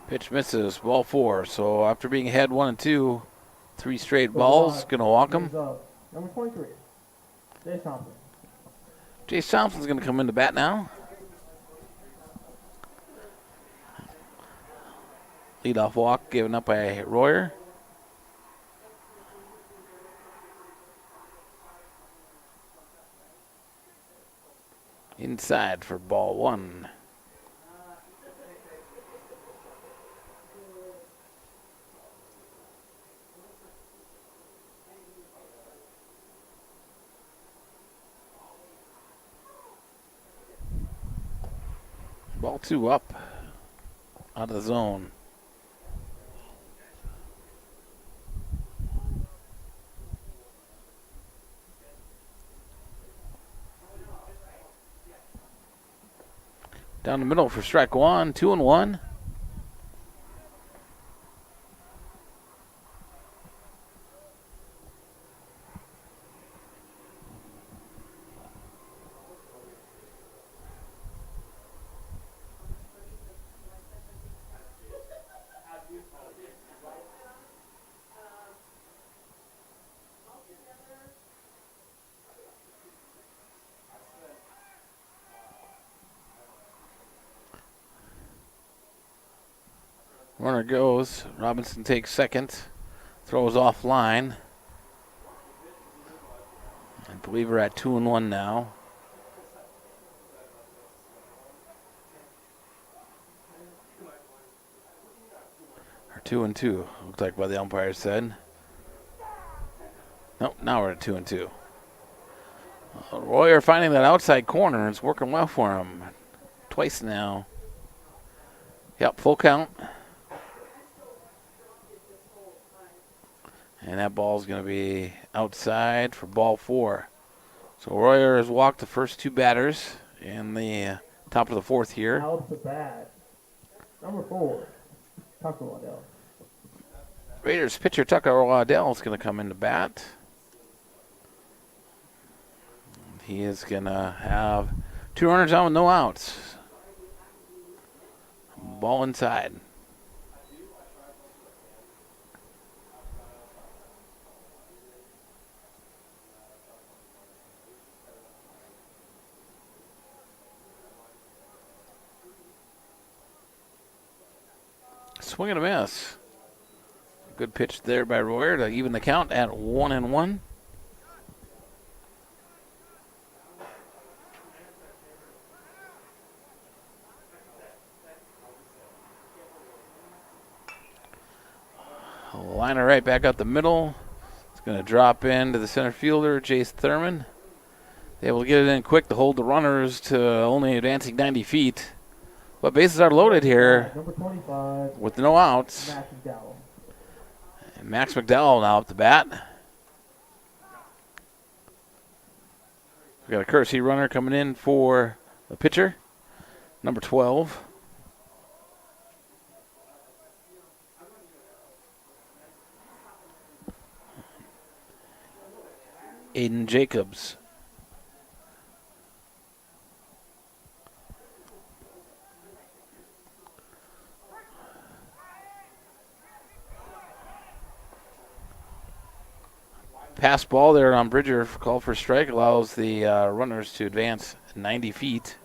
Pitch misses, ball 4. So after being ahead 1-2, 3 straight balls, gonna walk him. Number 23, Jace Thompson. Jace Thompson's gonna come into bat now. Leadoff walk given up by Royer. Inside for ball 1. Ball 2 up out of the zone. Down the middle for strike 1, 2-1. Runner goes. Robinson takes second. Throws off line. I believe we're at 2-1 now. Or 2-2, looks like what the umpire said. Nope, now we're at 2-2. Royer finding that outside corner. It's working well for him. Twice now. Yep, full count. And that ball's going to be outside for ball 4. So Royer has walked the first 2 batters in the top of the 4th here. Out the bat. Number 4, Tucker Waddell. Raiders pitcher Tucker Waddell is going to come into bat. He is going to have 2 runners on with no outs. Ball inside. Swing and a miss. Good pitch there by Royer to even the count at 1-1. Liner right back up the middle. It's going to drop into the center fielder, Jace Thurman. Able to get it in quick to hold the runners to only advancing 90 feet. But bases are loaded here Number 25, with no outs. Max McDowell. And Max McDowell now up the bat. We got a courtesy runner coming in for the pitcher, number 12. Aiden Jacobs. Pass ball there on Bridger, called for strike, allows the runners to advance 90 feet.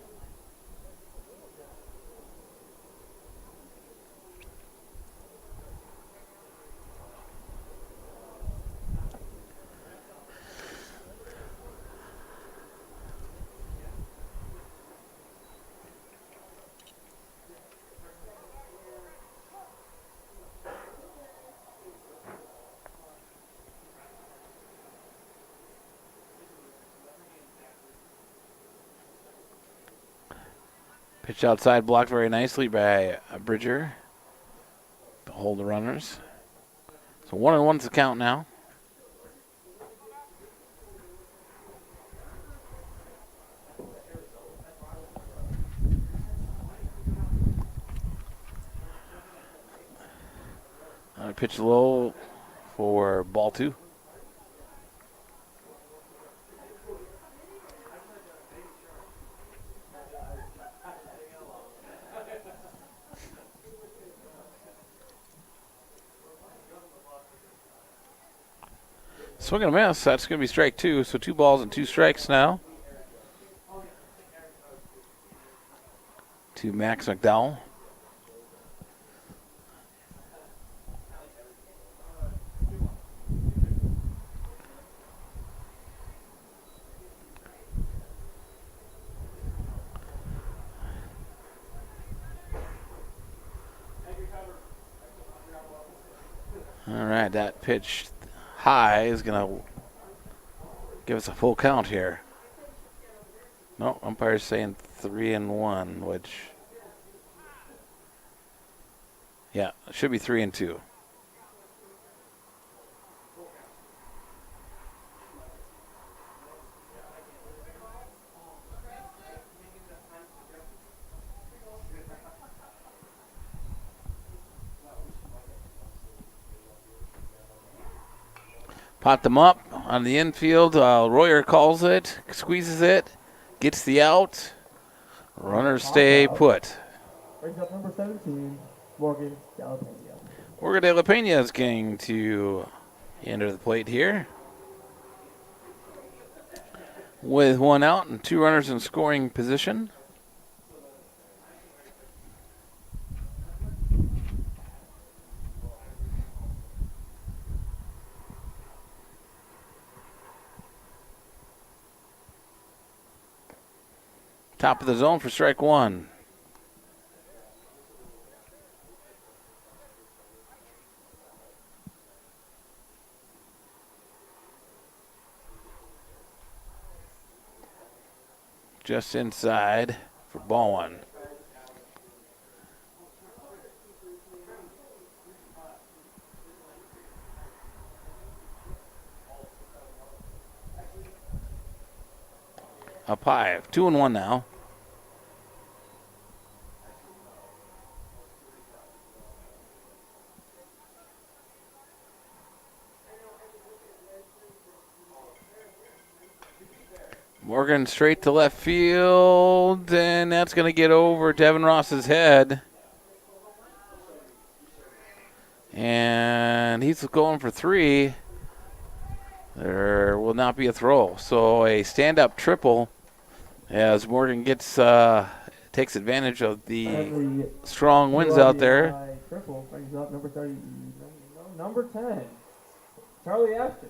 Pitch outside, blocked very nicely by Bridger to hold the runners. So 1-1's the count now. Pitch low for ball 2. Swing and a miss. That's going to be strike 2. So 2 balls and 2 strikes now to Max McDowell. All right, that pitch high is going to give us a full count here. No, umpire's saying 3-1, which, yeah, it should be 3-2. Pot them up on the infield. Royer calls it, squeezes it, gets the out. Runners stay put. Brings up number 17, Morgan De La Pena. Morgan De La Pena is going to enter the plate here. With 1 out and 2 runners in scoring position. Top of the zone for strike 1. Just inside for ball 1. Up high, 2-1 now. Morgan straight to left field, and that's going to get over Devin Ross's head. And he's going for 3. There will not be a throw. So a stand-up triple as Morgan gets takes advantage of the strong winds out there. Triple brings up number 30, number 10, Charlie Ashton.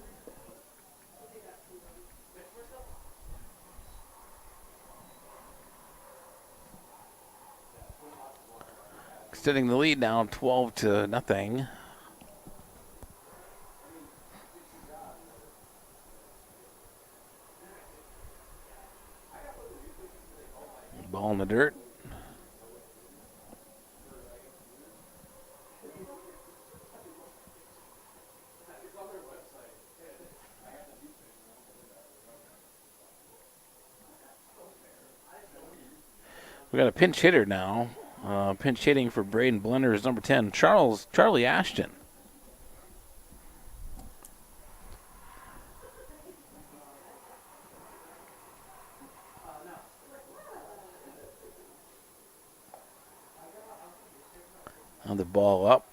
Extending the lead now 12-0. Ball in the dirt. We got a pinch hitter now. Pinch hitting for Braden Blender is number 10, Charlie Ashton. On the ball up.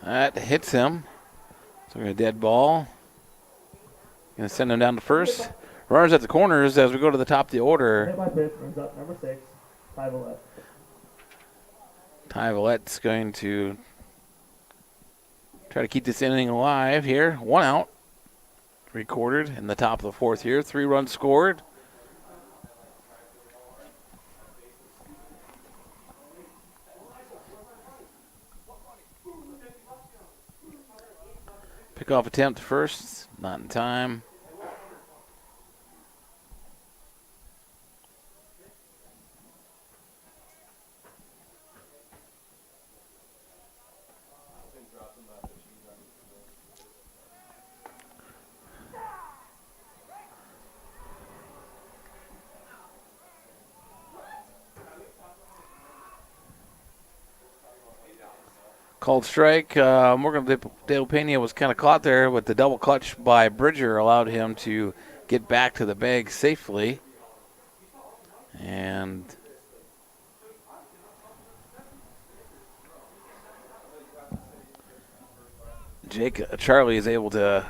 That hits him. So we're going to dead ball. Going to send him down to first. Runners at the corners as we go to the top of the order. Hit by pitch brings up number 6, Ty Vallette. Ty Vallette's going to try to keep this inning alive here. 1 out. Recorded in the top of the 4th here. 3 runs scored. Pickoff attempt first, not in time. Called strike. Morgan De La Pena was kind of caught there, but the double clutch by Bridger allowed him to get back to the bag safely. And Charlie is able to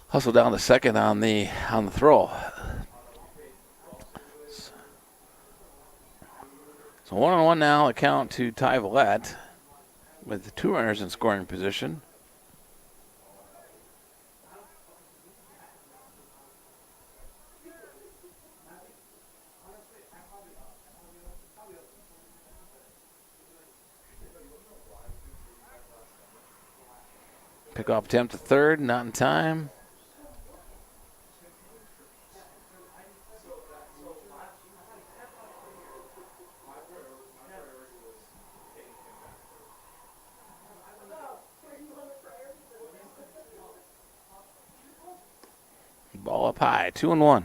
hustle down to second on the throw. So 1-on-1 now, a count to Ty Vallette with 2 runners in scoring position. Pickoff attempt to third, not in time. Ball up high, 2-1.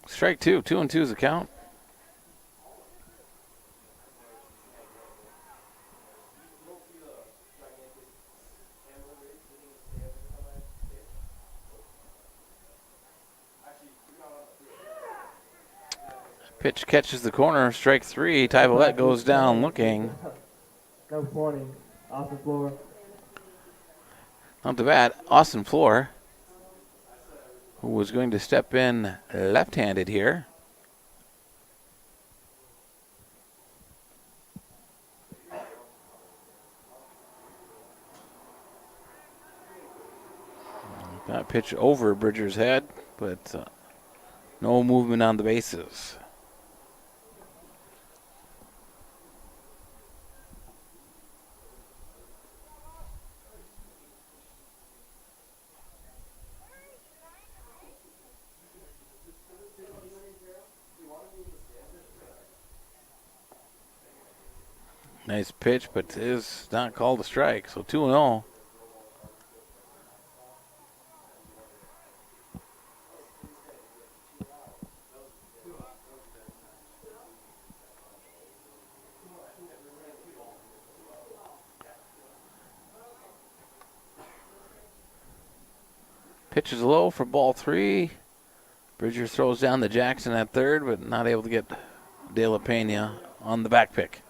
Strike 2, 2-2 is the count. Pitch catches the corner, strike 3. Ty Vallette goes down looking. Number 20, Austin Floor. Not too bad. Austin Floor, who was going to step in left-handed here. That pitch over Bridger's head, but no movement on the bases. Nice pitch, but is not called a strike. So 2-0. Pitch is low for ball 3. Bridger throws down to Jackson at third, but not able to get De La Pena on the back pick.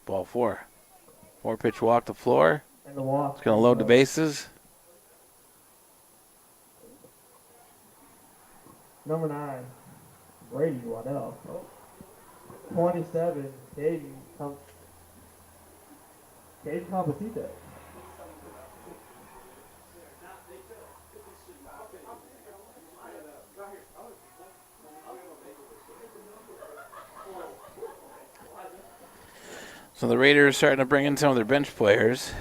Ball 4. 4-pitch walk to Floor. And the walk. It's going to load the bases. Number 9, Brady Waddell. 27, Caden Compacita. So the Raiders starting to bring in some of their bench players.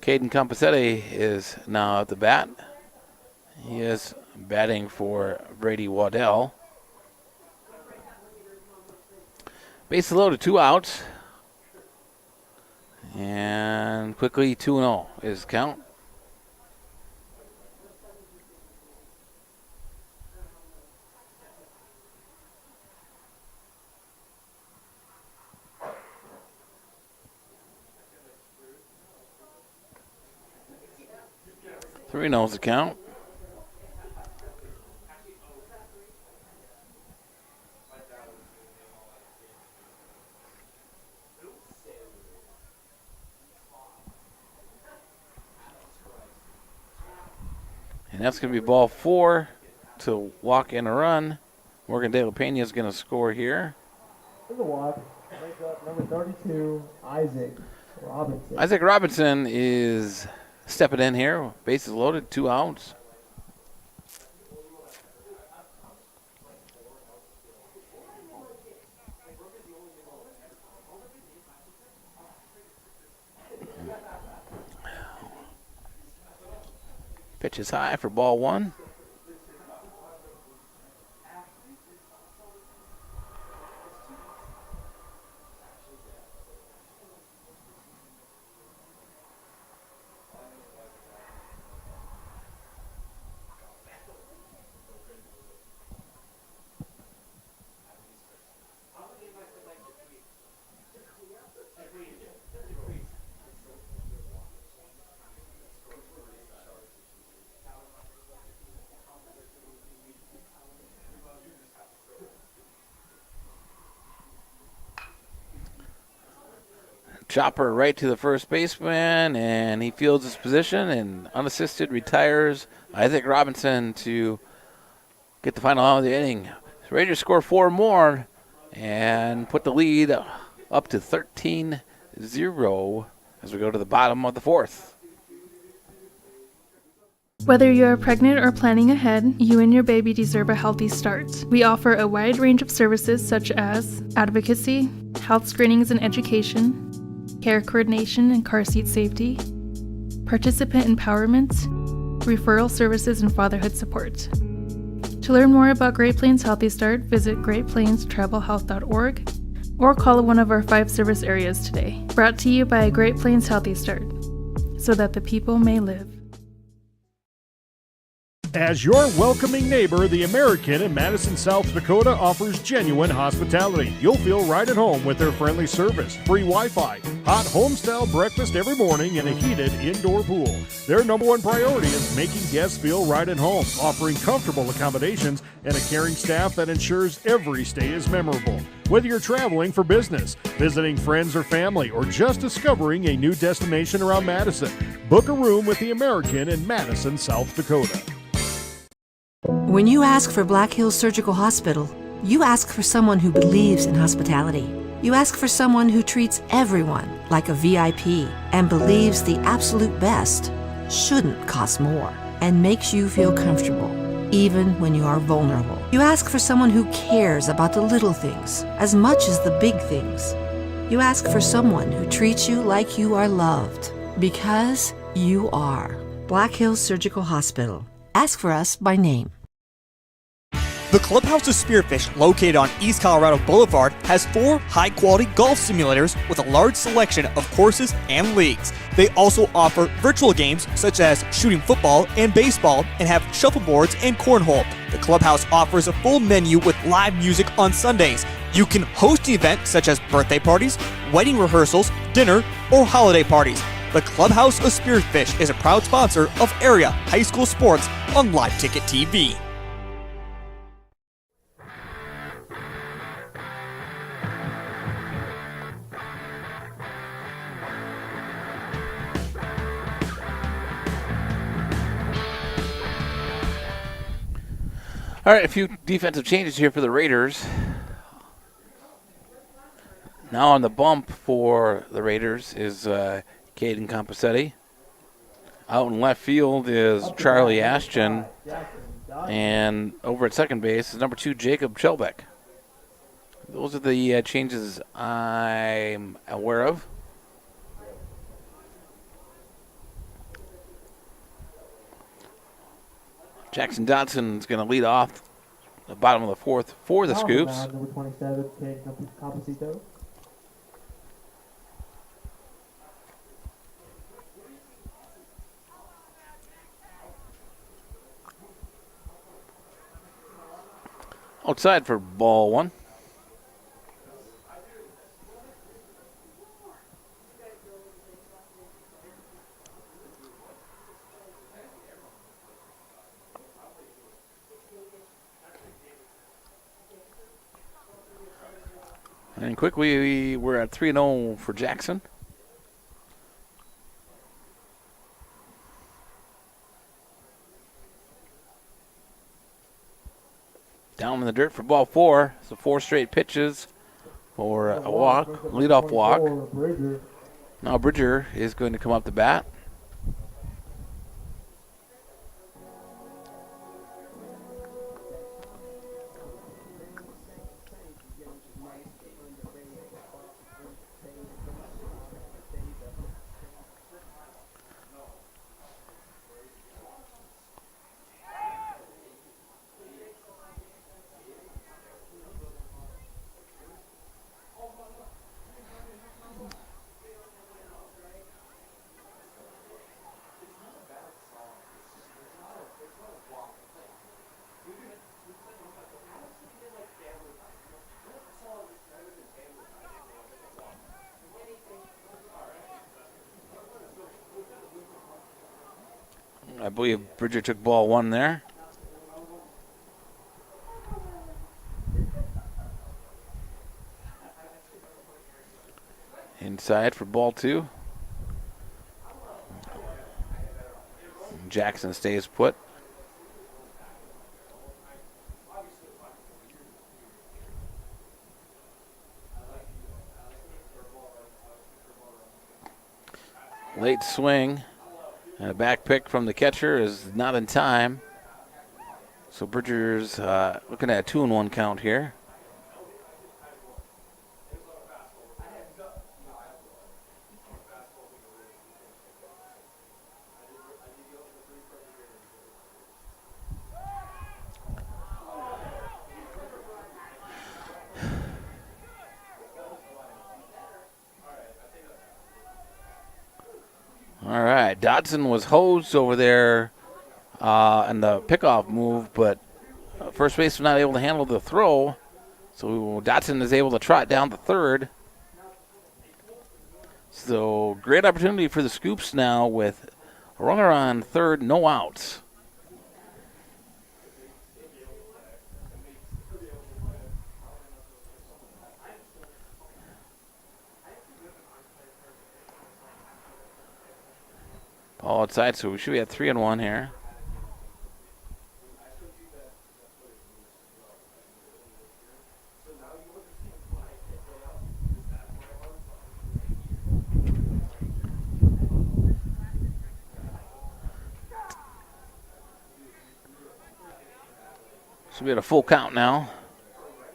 Caden Compacetta is now at the bat. He is batting for Brady Waddell. Base loaded, 2 outs. And quickly 2-0 is count. Three knows the count. And that's going to be ball 4 to walk and a run. Morgan De La Pena is going to score here. In the walk, makes up number 32, Isaac Robinson. Isaac Robinson is stepping in here. Bases loaded, 2 outs. Pitch is high for ball 1. Chopper right to the first baseman, and he fields his position and unassisted retires Isaac Robinson to get the final out of the inning. The Raiders score 4 more and put the lead up to 13-0 as we go to the bottom of the 4th. Whether you are pregnant or planning ahead, you and your baby deserve a healthy start. We offer a wide range of services such as advocacy, health screenings and education, care coordination and car seat safety, participant empowerment, referral services, and fatherhood support. To learn more about Great Plains Healthy Start, visit greatplainstravelhealth.org or call one of our 5 service areas today. Brought to you by Great Plains Healthy Start, so that the people may live. As your welcoming neighbor, the American in Madison, South Dakota offers genuine hospitality. You'll feel right at home with their friendly service, free Wi-Fi, hot home-style breakfast every morning, and a heated indoor pool. Their #1 priority is making guests feel right at home, offering comfortable accommodations and a caring staff that ensures every stay is memorable. Whether you're traveling for business, visiting friends or family, or just discovering a new destination around Madison, book a room with the American in Madison, South Dakota. When you ask for Black Hills Surgical Hospital, you ask for someone who believes in hospitality. You ask for someone who treats everyone like a VIP and believes the absolute best shouldn't cost more and makes you feel comfortable, even when you are vulnerable. You ask for someone who cares about the little things as much as the big things. You ask for someone who treats you like you are loved, because you are. Black Hills Surgical Hospital. Ask for us by name. The Clubhouse of Spearfish, located on East Colorado Boulevard, has 4 high-quality golf simulators with a large selection of courses and leagues. They also offer virtual games such as shooting football and baseball, and have shuffleboards and cornhole. The Clubhouse offers a full menu with live music on Sundays. You can host an event such as birthday parties, wedding rehearsals, dinner, or holiday parties. The Clubhouse of Spearfish is a proud sponsor of area high school sports on Live Ticket TV. All right, a few defensive changes here for the Raiders. Now on the bump for the Raiders is Caden Composetti. Out in left field is Charlie Ashton. And over at second base is number 2, Jacob Chelbeck. Those are the changes I'm aware of. Jackson Dodson is going to lead off the bottom of the 4th for the Scoops. Number 27, Caden Composito. Outside for ball 1. And quickly, we're at 3-0 for Jackson. Down in the dirt for ball 4. So 4 straight pitches for a walk, leadoff walk. Bridger. Now Bridger is going to come up to bat. I believe Bridger took ball 1 there. Inside for ball 2. Jackson stays put. Late swing. And a back pick from the catcher is not in time. So Bridger's looking at a 2-1 count here. All right, Dodson was hosed over there in the pickoff move, but first base was not able to handle the throw. So Dodson is able to trot down to third. So great opportunity for the Scoops now with a runner on third, no outs. Ball outside, so we should be at 3-1 here. So we had a full count now.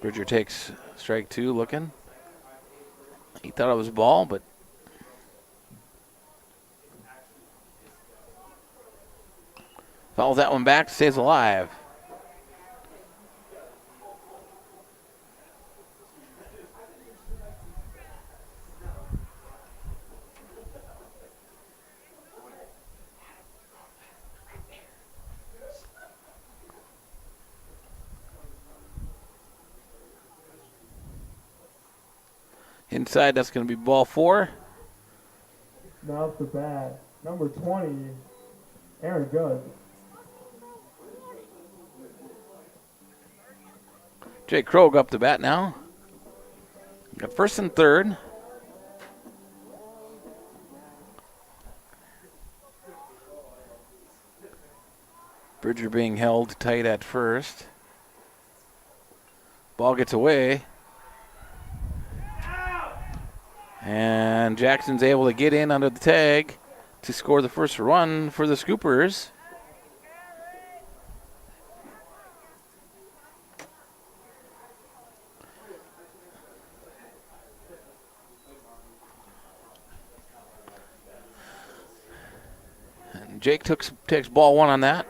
Bridger takes strike 2 looking. He thought it was a ball, but fouls that one back, stays alive. Inside, that's going to be ball 4. Now off the bat, number 20, Aaron Good. Jake Krogh up to bat now. Got first and third. Bridger being held tight at first. Ball gets away. And Jackson's able to get in under the tag to score the first run for the Scoopers. And Jake takes ball 1 on that.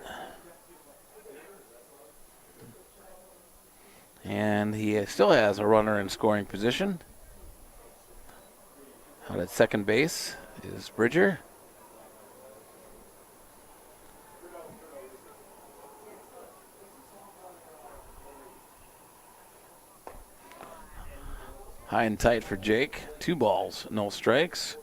And he still has a runner in scoring position. Out at second base is Bridger. High and tight for Jake. 2 balls, no strikes.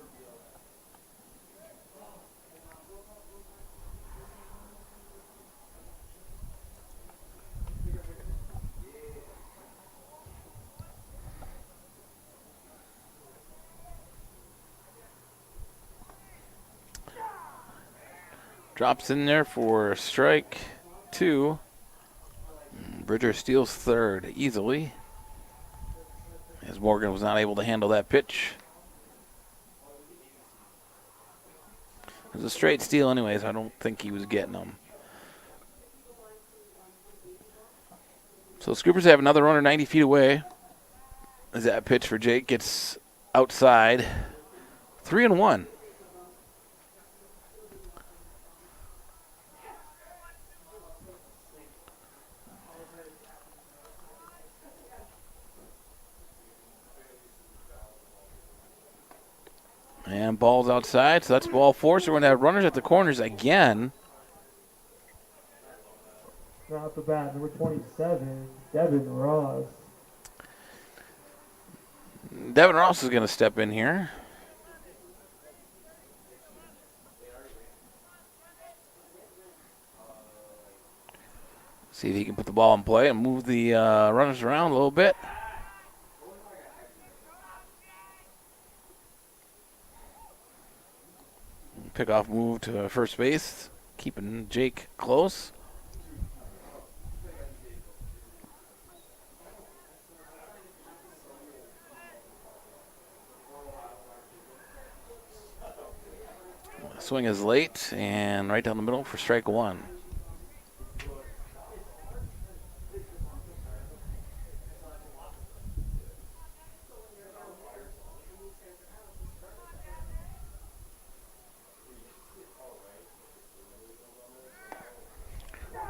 Drops in there for strike 2. Bridger steals third easily, as Morgan was not able to handle that pitch. It was a straight steal anyways. I don't think he was getting them. So Scoopers have another runner 90 feet away. As that pitch for Jake gets outside. 3-1. And ball's outside, so that's ball 4. So we're going to have runners at the corners again. Right off the bat, number 27, Devin Ross. Devin Ross is going to step in here. See if he can put the ball in play and move the runners around a little bit. Pickoff move to first base, keeping Jake close. Swing is late and right down the middle for strike 1.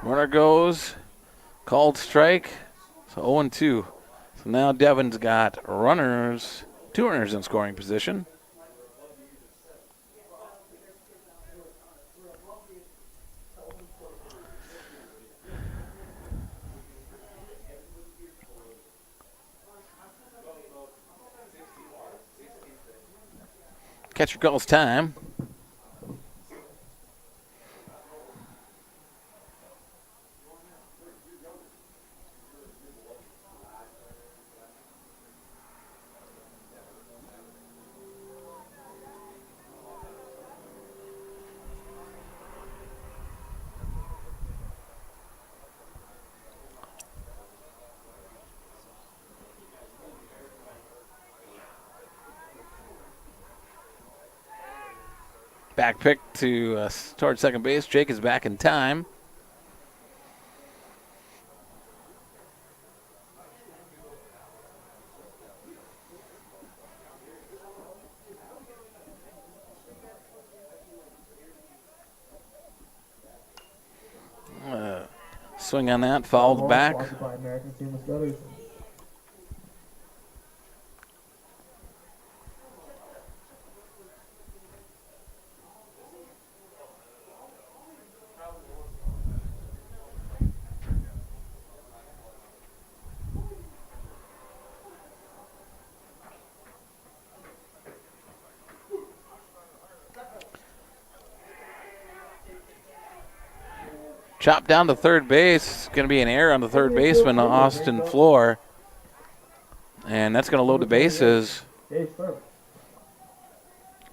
Runner goes, called strike, so 0-2. So now Devin's got runners, 2 runners in scoring position. Catcher calls time. Back pick to towards second base. Jake is back in time. Swing on that, fouled back. By American Famous Brothers. Chop down to third base. Going to be an error on the third baseman, Austin Floor. And that's going to load the bases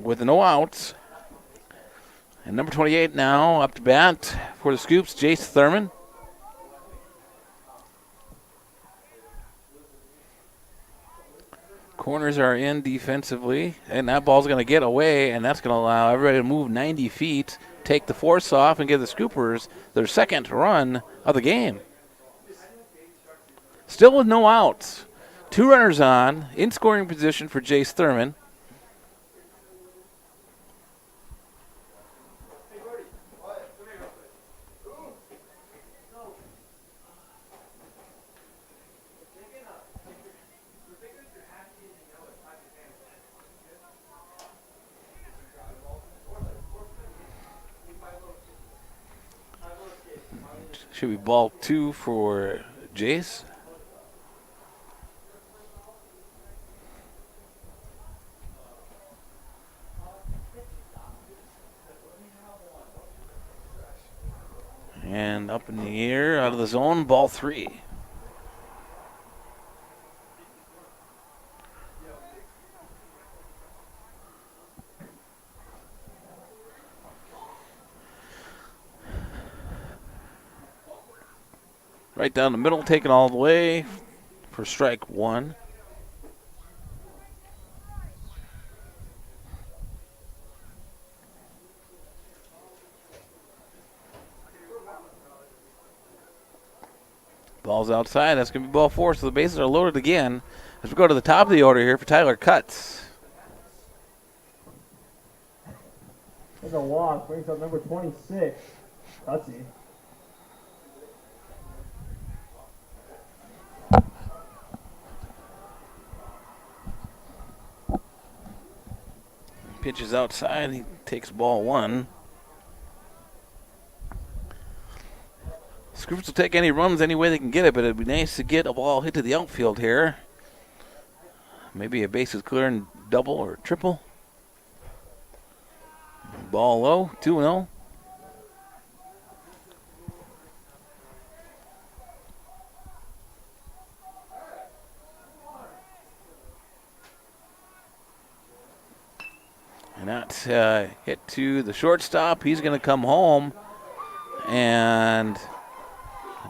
with no outs. And number 28 now up to bat for the Scoops, Jace Thurman. Corners are in defensively, and that ball's going to get away, and that's going to allow everybody to move 90 feet, take the force off, and give the Scoopers their second run of the game. Still with no outs. 2 runners on, in scoring position for Jace Thurman. Should be ball 2 for Jace. And up in the air, out of the zone, ball 3. Right down the middle, taken all the way for strike one. Ball's outside. That's going to be ball four, so the bases are loaded again. As we go to the top of the order here for Tyler Cutts. There's a walk. Brings up number 26, Cutsy. Pitches outside. He takes ball one. Scoopers will take any runs any way they can get it, but it'd be nice to get a ball hit to the outfield here. Maybe a bases clear and double or triple. Ball low, 2-0. And that's hit to the shortstop. He's going to come home, and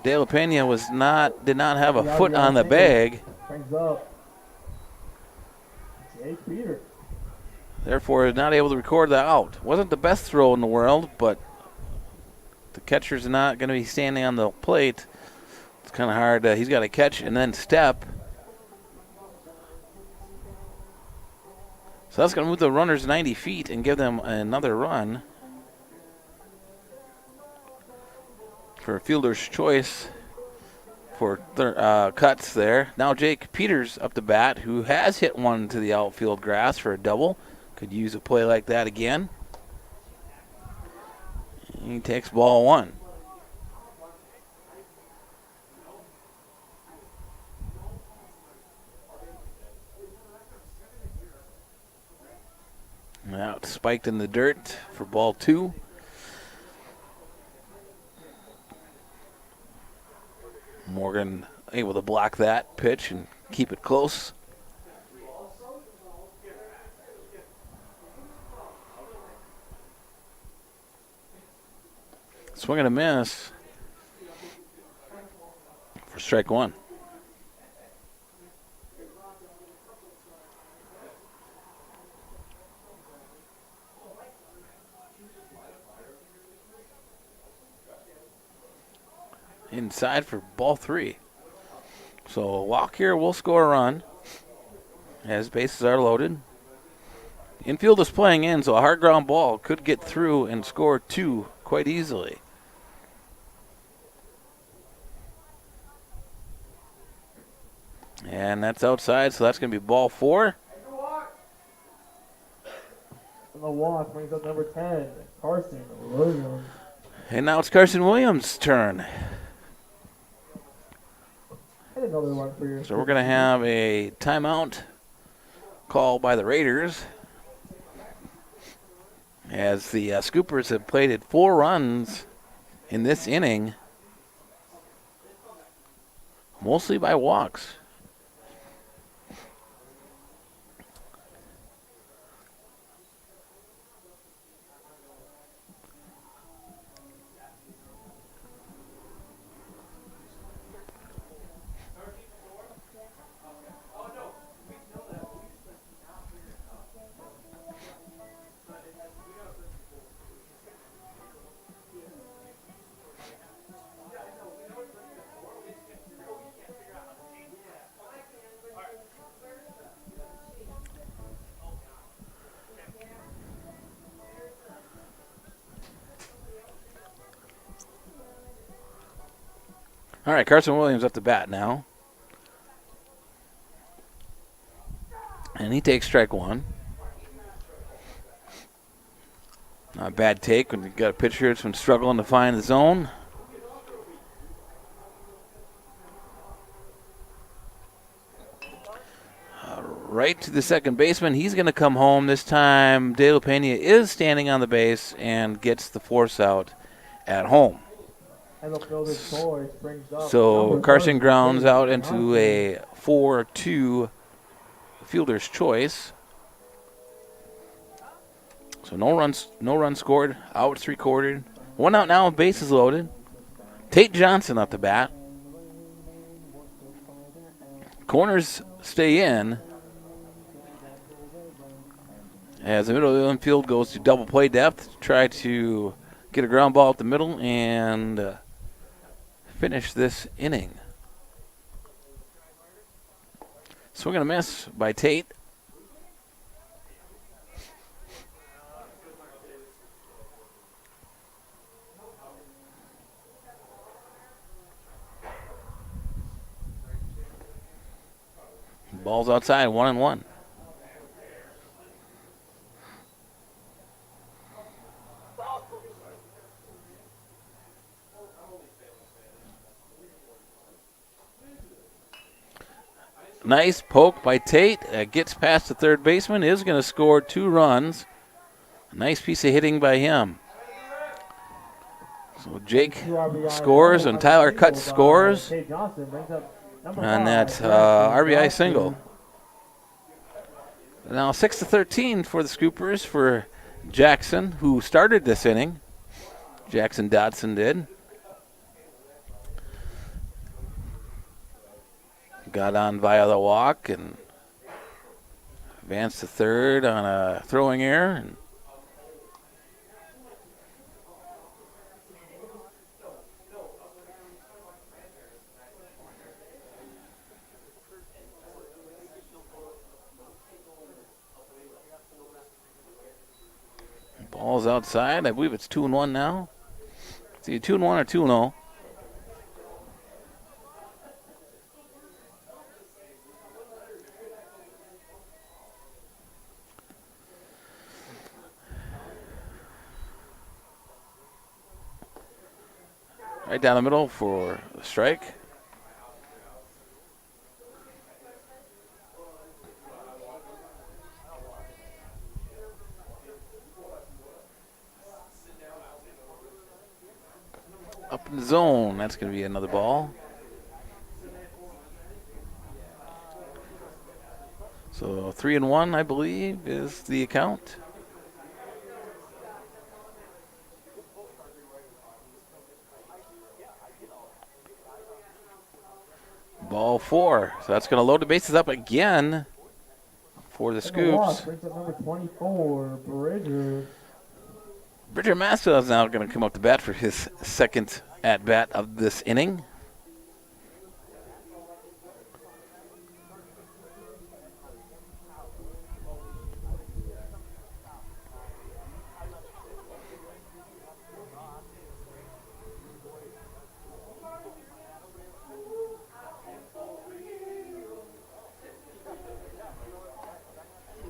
De La Pena did not have a foot on the bag. Brings up Jake Peters. Therefore, is not able to record the out. Wasn't the best throw in the world, but the catcher's not going to be standing on the plate. It's kind of hard. He's got to catch and then step. So that's going to move the runners 90 feet and give them another run for a fielder's choice for Cutts there. Now Jake Peters up to bat, who has hit one to the outfield grass for a double. Could use a play like that again. He takes ball one. Now it's spiked in the dirt for ball two. Morgan able to block that pitch and keep it close. Swing and a miss for strike one. Inside for ball three. So a walk here will score a run as bases are loaded. Infield is playing in, so a hard ground ball could get through and score two quite easily. And that's outside, so that's going to be ball four. And the walk brings up number 10, Carson Williams. And now it's Carson Williams' turn. And another one for your. So we're going to have a timeout call by the Raiders, as the Scoopers have plated 4 runs in this inning, mostly by walks. All right, Carson Williams up to bat now. And he takes strike one. Not a bad take when you got a pitcher that's been struggling to find the zone. Right to the second baseman. He's going to come home. This time, De La Pena is standing on the base and gets the force out at home. So Carson grounds out into a 4-2 fielder's choice. So no runs scored. Out 3/4. 1 out now. Bases loaded. Tate Johnson at the bat. Corners stay in as the middle of the infield goes to double play depth to try to get a ground ball at the middle and finish this inning. Swing and a miss by Tate. Ball's outside, 1-1. Nice poke by Tate. Gets past the third baseman. Is going to score 2 runs. A nice piece of hitting by him. So Jake scores and Tyler Cutts scores on that RBI single. Now 6-13 for the Scoopers for Jackson, who started this inning. Jackson Dodson did. Got on via the walk and advanced to third on a throwing error. And ball's outside. I believe it's 2-1 now. It's either 2-1 or 2-0. Right down the middle for the strike. Up in the zone. That's going to be another ball. So 3-1, I believe, is the account. Ball 4. So that's going to load the bases up again for the Scoops. Brings up number 24, Bridger. Bridger Massa is now going to come up to bat for his second at-bat of this inning.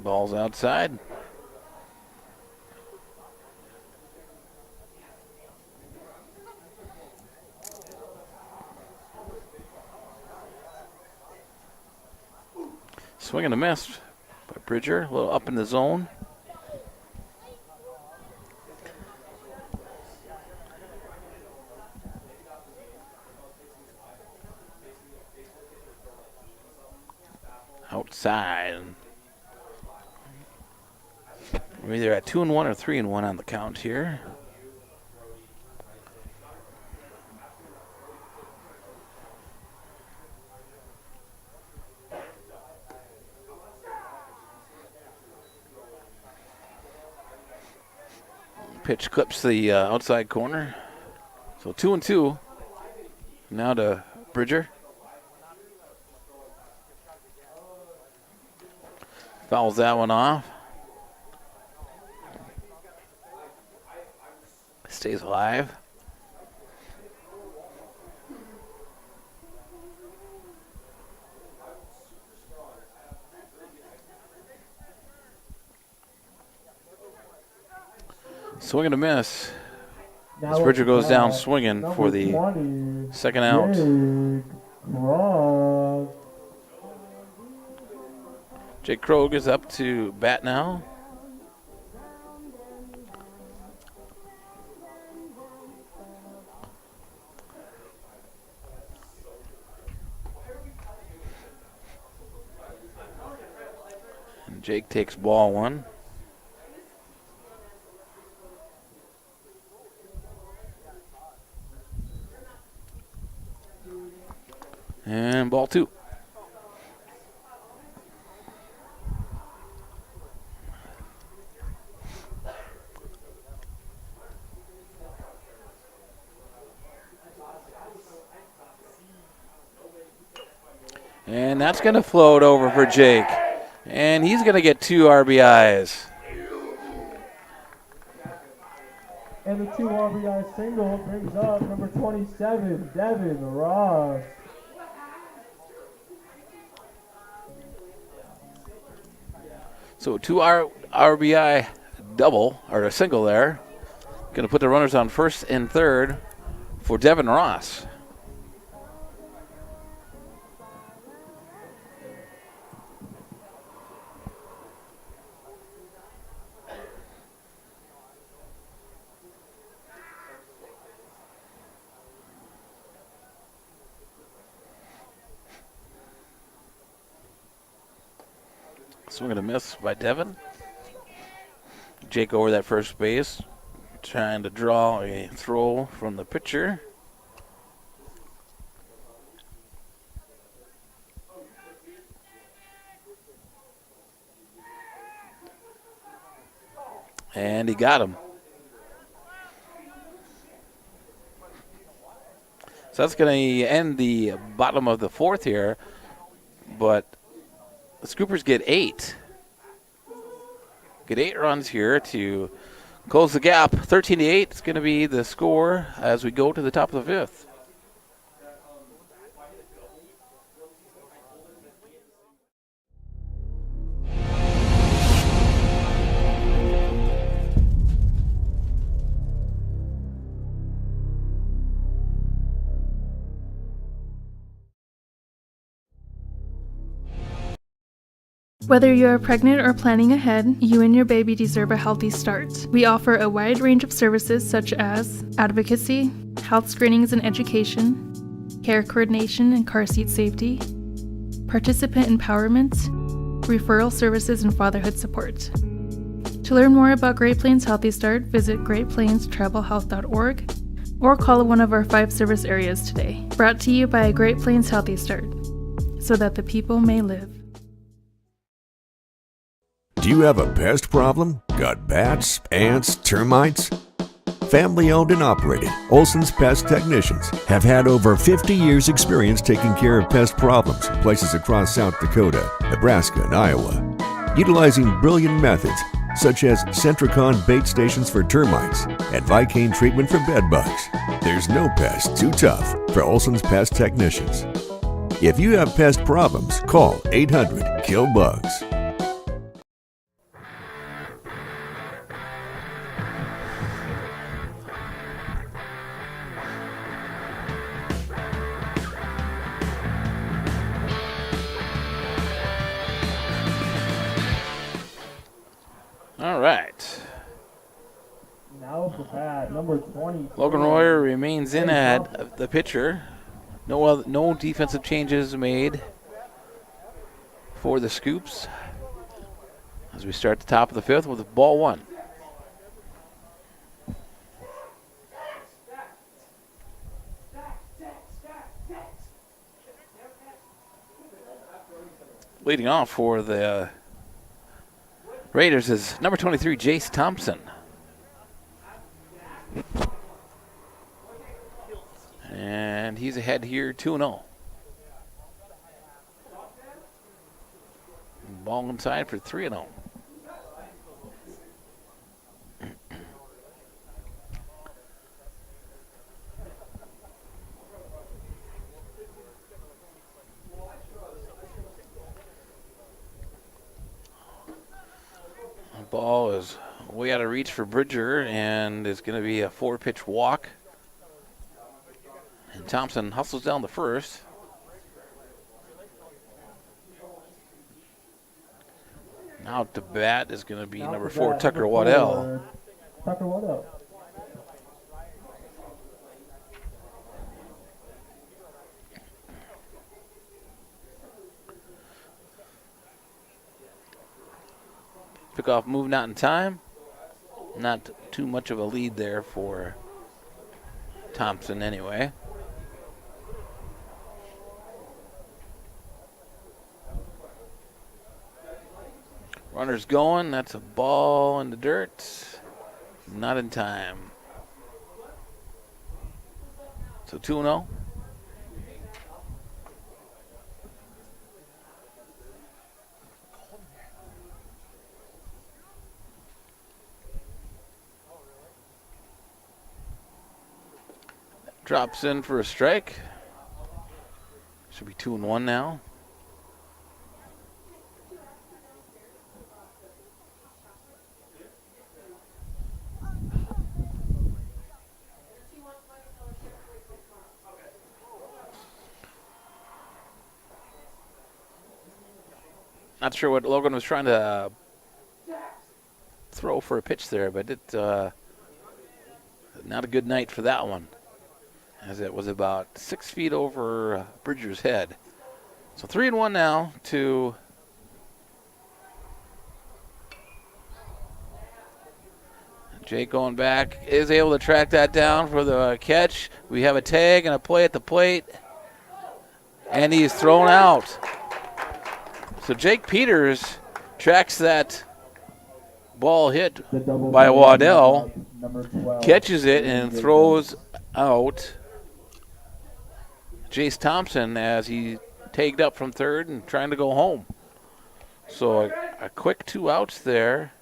Ball's outside. Swing and a miss by Bridger, a little up in the zone. Outside. We're either at 2-1 or 3-1 on the count here. Pitch clips the outside corner. So 2-2. Now to Bridger. Fouls that one off. Stays alive. Swing and a miss. As Bridger goes down swinging for the 20, second out. Jake Krog is up to bat now. And Jake takes ball 1. And ball 2. And that's going to float over for Jake. And he's going to get 2 RBIs. And the 2 RBI single brings up number 27, Devin Ross. So 2 RBI double, or a single there. Going to put the runners on first and third for Devin Ross. Swing and a miss by Devin. Jake over that first base, trying to draw a throw from the pitcher. And he got him. So that's going to end the bottom of the fourth here, but the Scoopers get 8. Get 8 runs here to close the gap. 13-8 is going to be the score as we go to the top of the 5th. Whether you are pregnant or planning ahead, you and your baby deserve a healthy start. We offer a wide range of services such as advocacy, health screenings and education, care coordination and car seat safety, participant empowerment, referral services, and fatherhood support. To learn more about Great Plains Healthy Start, visit greatplainstravelhealth.org or call one of our 5 service areas today. Brought to you by Great Plains Healthy Start, so that the people may live. Do you have a pest problem? Got bats, ants, termites? Family owned and operated, Olson's Pest Technicians have had over 50 years experience taking care of pest problems in places across South Dakota, Nebraska, and Iowa. Utilizing brilliant methods such as Centricon bait stations for termites and Vicane treatment for bed bugs, there's no pest too tough for Olson's Pest Technicians. If you have pest problems, call 800-KILL-BUGS. All right. Now for bat, number 20. Logan Royer remains in at the pitcher. No defensive changes made for the Scoops as we start the top of the 5th with ball 1. Leading off for the Raiders is number 23, Jace Thompson. And he's ahead here 2-0. Ball inside for 3-0. Ball is way out of reach for Bridger, and it's going to be a 4-pitch walk. And Thompson hustles down the first. Now to bat is going to be number 4, Tucker Waddell. Tucker Waddell. Pickoff move not in time. Not too much of a lead there for Thompson anyway. Runner's going. That's a ball in the dirt. Not in time. So 2-0. drops in for a strike. Should be 2-1 now. Not sure what Logan was trying to throw for a pitch there, but it not a good night for that one, as it was about 6 feet over Bridger's head. So 3-1 now to Jake going back, is able to track that down for the catch. We have a tag and a play at the plate, and he's thrown out. So Jake Peters tracks that ball hit by Waddell, catches it, and throws out Jace Thompson as he tagged up from third and trying to go home. So a quick 2 outs there.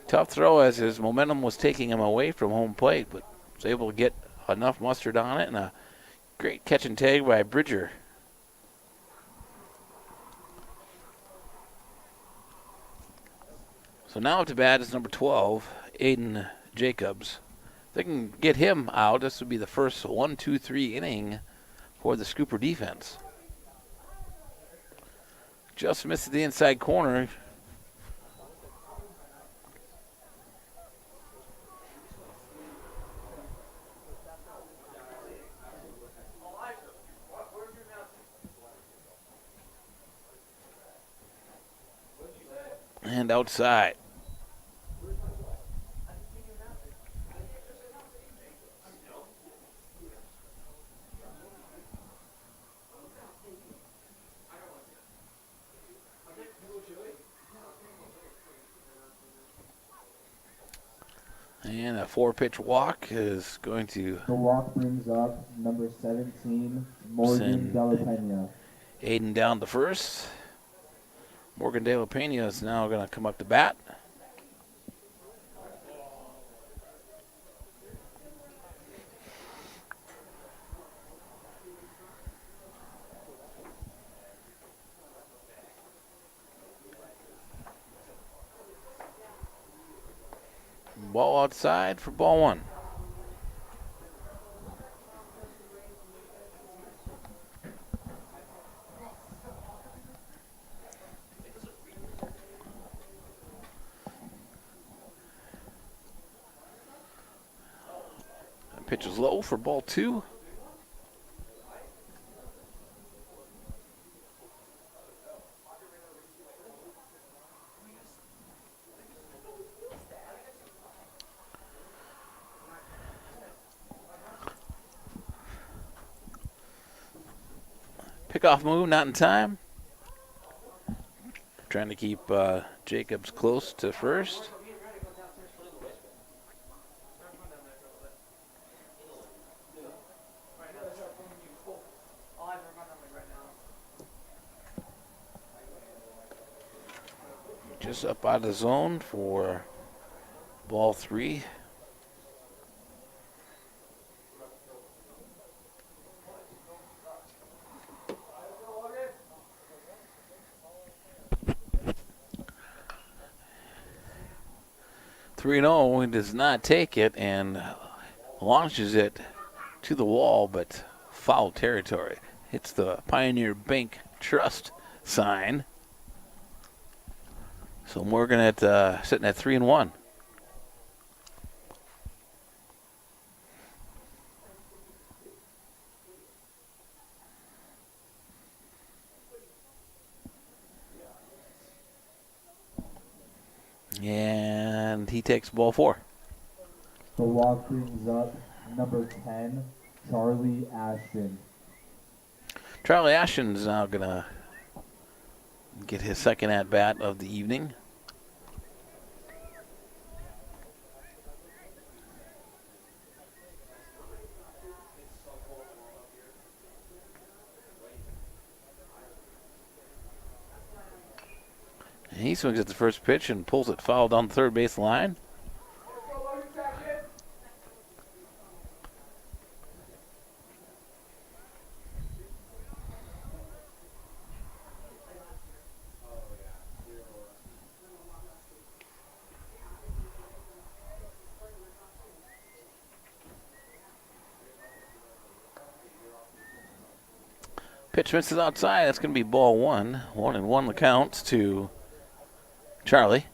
Tough throw as his momentum was taking him away from home plate, but was able to get enough mustard on it, and a great catch and tag by Bridger. So now up to bat is number 12, Aiden Jacobs. If they can get him out, this would be the first 1-2-3 inning for the Scooper defense. Just missed the inside corner. And outside. And a 4-pitch walk is going to. The walk brings up number 17, Morgan De La Pena. Aiden down to first. Morgan De La Pena is now going to come up to bat. Ball outside for ball 1. Pitch is low for ball 2. Pickoff move, not in time. Trying to keep Jacobs close to first. Just up out of the zone for ball 3. He does not take it and launches it to the wall, but foul territory. Hits the Pioneer Bank Trust sign. So Morgan at sitting at 3-1. And he takes ball 4. The walk brings up number 10, Charlie Ashton. Charlie Ashton is now going to get his second at-bat of the evening. And he swings at the first pitch and pulls it foul down the third base line. Pitch misses outside. That's going to be ball one. 1-1 the count to Charlie.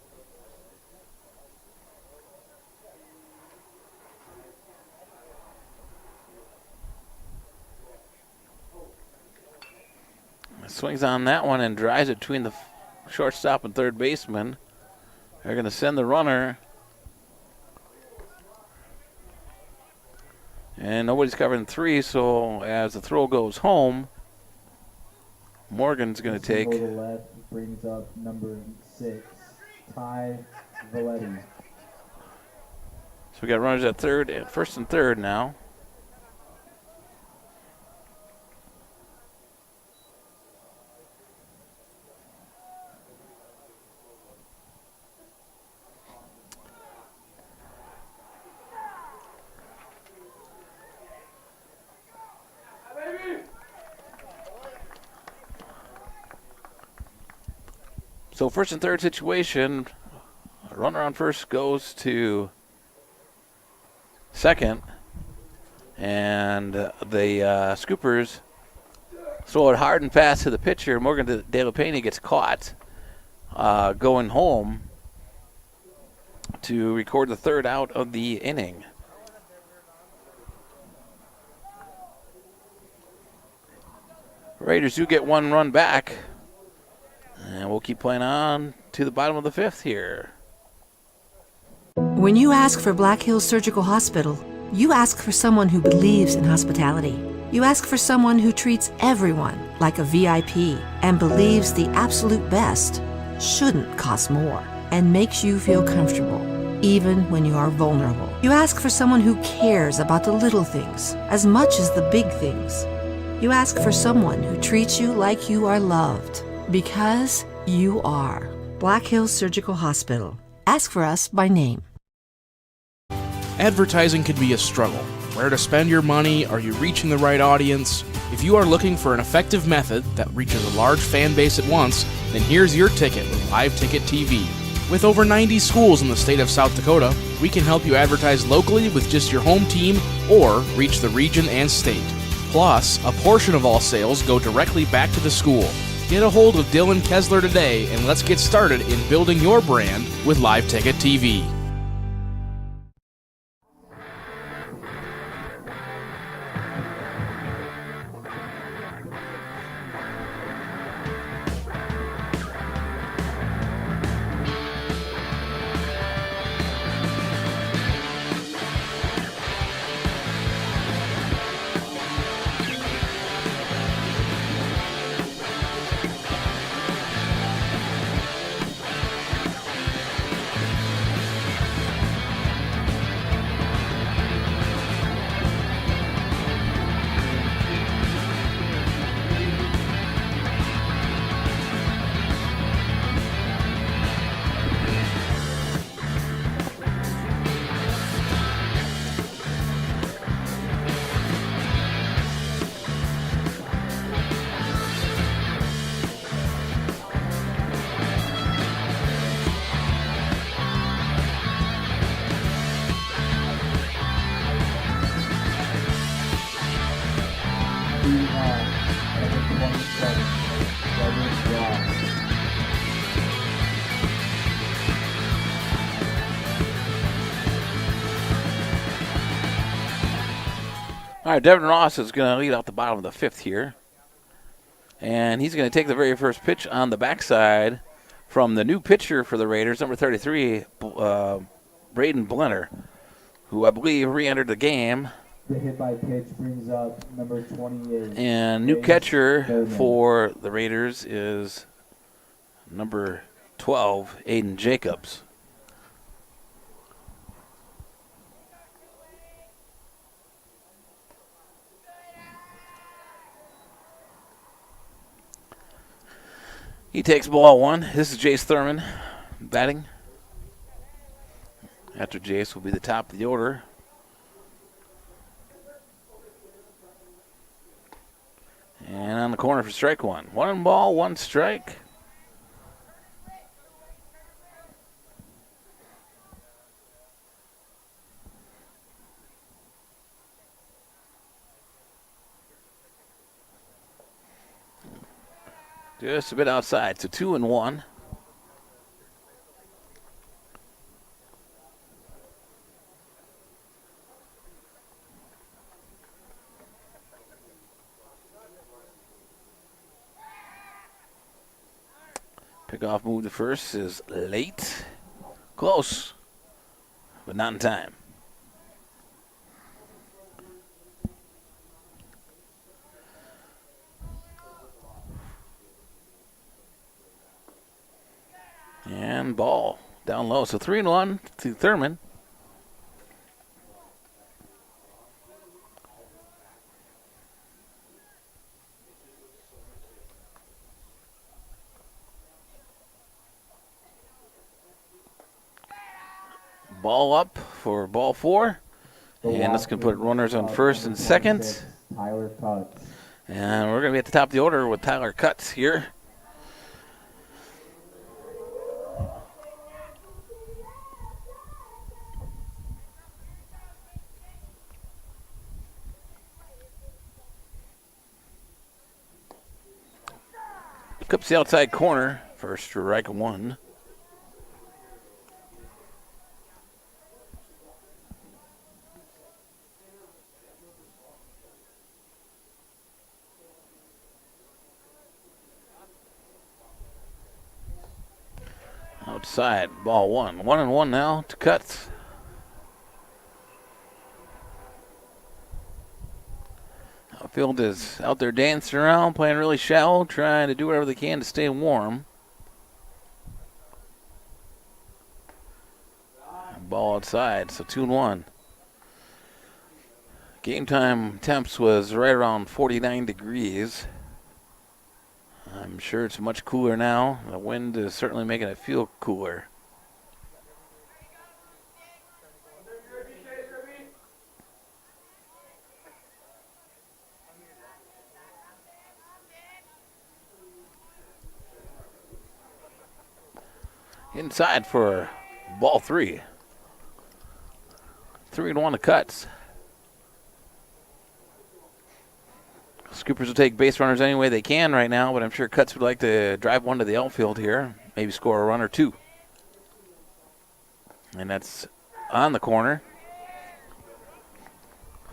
Swings on that one and drives it between the shortstop and third baseman. They're going to send the runner. And nobody's covering three, so as the throw goes home, Morgan's going to take. To the left brings up number 6, Ty Valetti. So we got runners at first and third now. So first and third situation, runner on first goes to second, and the Scoopers throw it hard and fast to the pitcher. Morgan De La Pena gets caught going home to record the third out of the inning. Raiders do get one run back. And we'll keep playing on to the bottom of the fifth here. When you ask for Black Hills Surgical Hospital, you ask for someone who believes in hospitality. You ask for someone who treats everyone like a VIP and believes the absolute best shouldn't cost more and makes you feel comfortable, even when you are vulnerable. You ask for someone who cares about the little things as much as the big things. You ask for someone who treats you like you are loved. Because you are. Black Hills Surgical Hospital. Ask for us by name. Advertising can be a struggle. Where to spend your money? Are you reaching the right audience? If you are looking for an effective method that reaches a large fan base at once, then here's your ticket with Live Ticket TV. With over 90 schools in the state of South Dakota, we can help you advertise locally with just your home team or reach the region and state. Plus, a portion of all sales go directly back to the school. Get a hold of Dylan Kessler today and let's get started in building your brand with Live Ticket TV. All right, Devin Ross is going to lead out the bottom of the fifth here. And he's going to take the very first pitch on the backside from the new pitcher for the Raiders, number 33, Braden Blenner, who I believe re-entered the game. The hit by pitch brings up number 28. And new catcher for the Raiders is number 12, Aiden Jacobs. He takes ball one. This is Jace Thurman batting. After Jace will be the top of the order. And on the corner for strike one. 1 ball, 1 strike. Just a bit outside, so 2-1. Pickoff move to first is late. Close, but not in time. And ball down low. So 3-1 to Thurman. Ball up for ball 4. And that's going to put runners on first and second. Tyler Cutts. And we're going to be at the top of the order with Tyler Cutts here. Clips the outside corner for strike 1. Outside, ball 1. 1-1 now to Cutts. Outfield is out there dancing around, playing really shallow, trying to do whatever they can to stay warm. Ball outside, so 2-1. Game time temps was right around 49 degrees. I'm sure it's much cooler now. The wind is certainly making it feel cooler. Inside for ball 3. 3-1 to Cutts. Scoopers will take base runners any way they can right now, but I'm sure Cutts would like to drive one to the outfield here, maybe score a run or 2. And that's on the corner.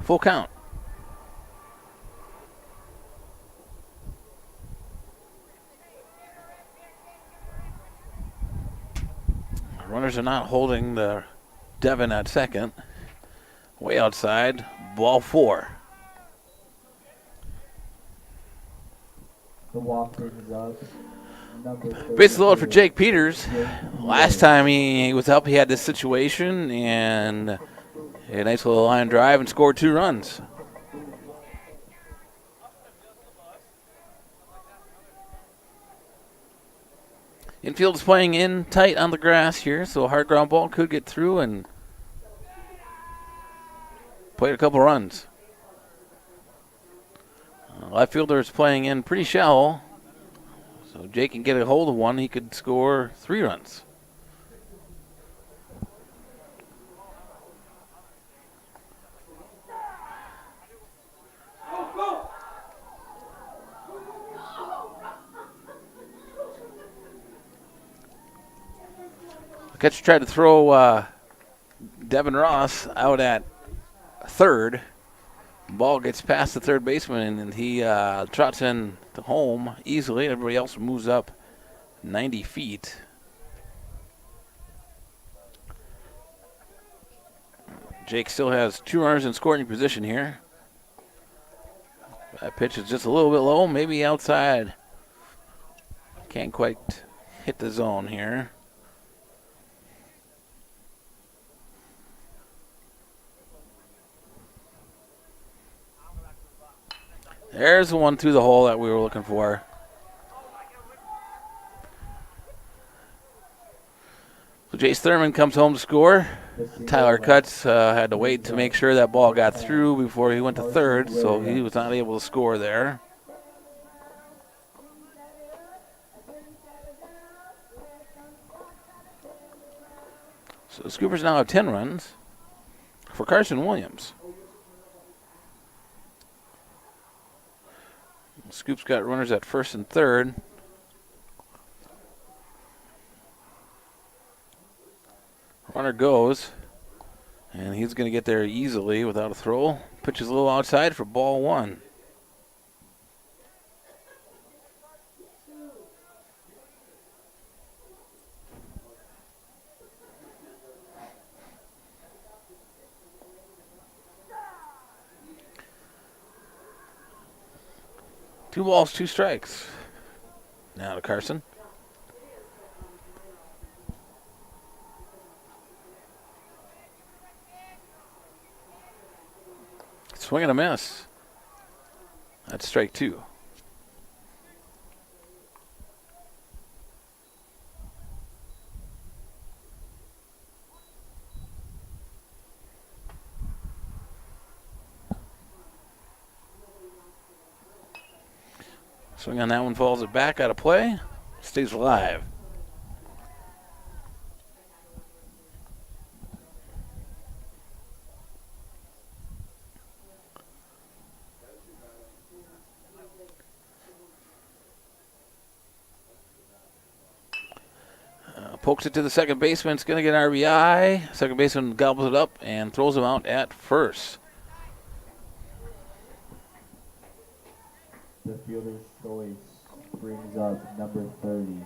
Full count. Runners are not holding the Devin at second. Way outside, ball 4. The walk is up. Base load for Jake Peters. Last time he was up, he had this situation and a nice little line drive and scored 2 runs. Infield is playing in tight on the grass here, so a hard ground ball could get through and played a couple runs. Left fielder is playing in pretty shallow, so Jake can get a hold of one. He could score 3 runs. The catcher tried to throw Devin Ross out at third. Ball gets past the third baseman, and he trots in to home easily. Everybody else moves up 90 feet. Jake still has 2 runners in scoring position here. That pitch is just a little bit low, maybe outside. Can't quite hit the zone here. There's the one through the hole that we were looking for. So Jace Thurman comes home to score. Tyler Cutts had to wait to make sure that ball got through before he went to third, so he was not able to score there. So the Scoopers now have 10 runs for Carson Williams. Scoop's got runners at first and third. Runner goes, and he's going to get there easily without a throw. Pitches a little outside for ball 1. Two balls, 2 strikes. Now to Carson. Swing and a miss. That's strike 2. Swing on that one, falls it back, out of play. Stays alive. Pokes it to the second baseman. It's going to get an RBI. Second baseman gobbles it up and throws him out at first. The fielder's choice brings up number 30,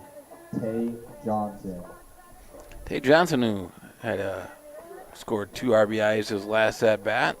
Tay Johnson. Tay Johnson, who had scored 2 RBIs his last at bat.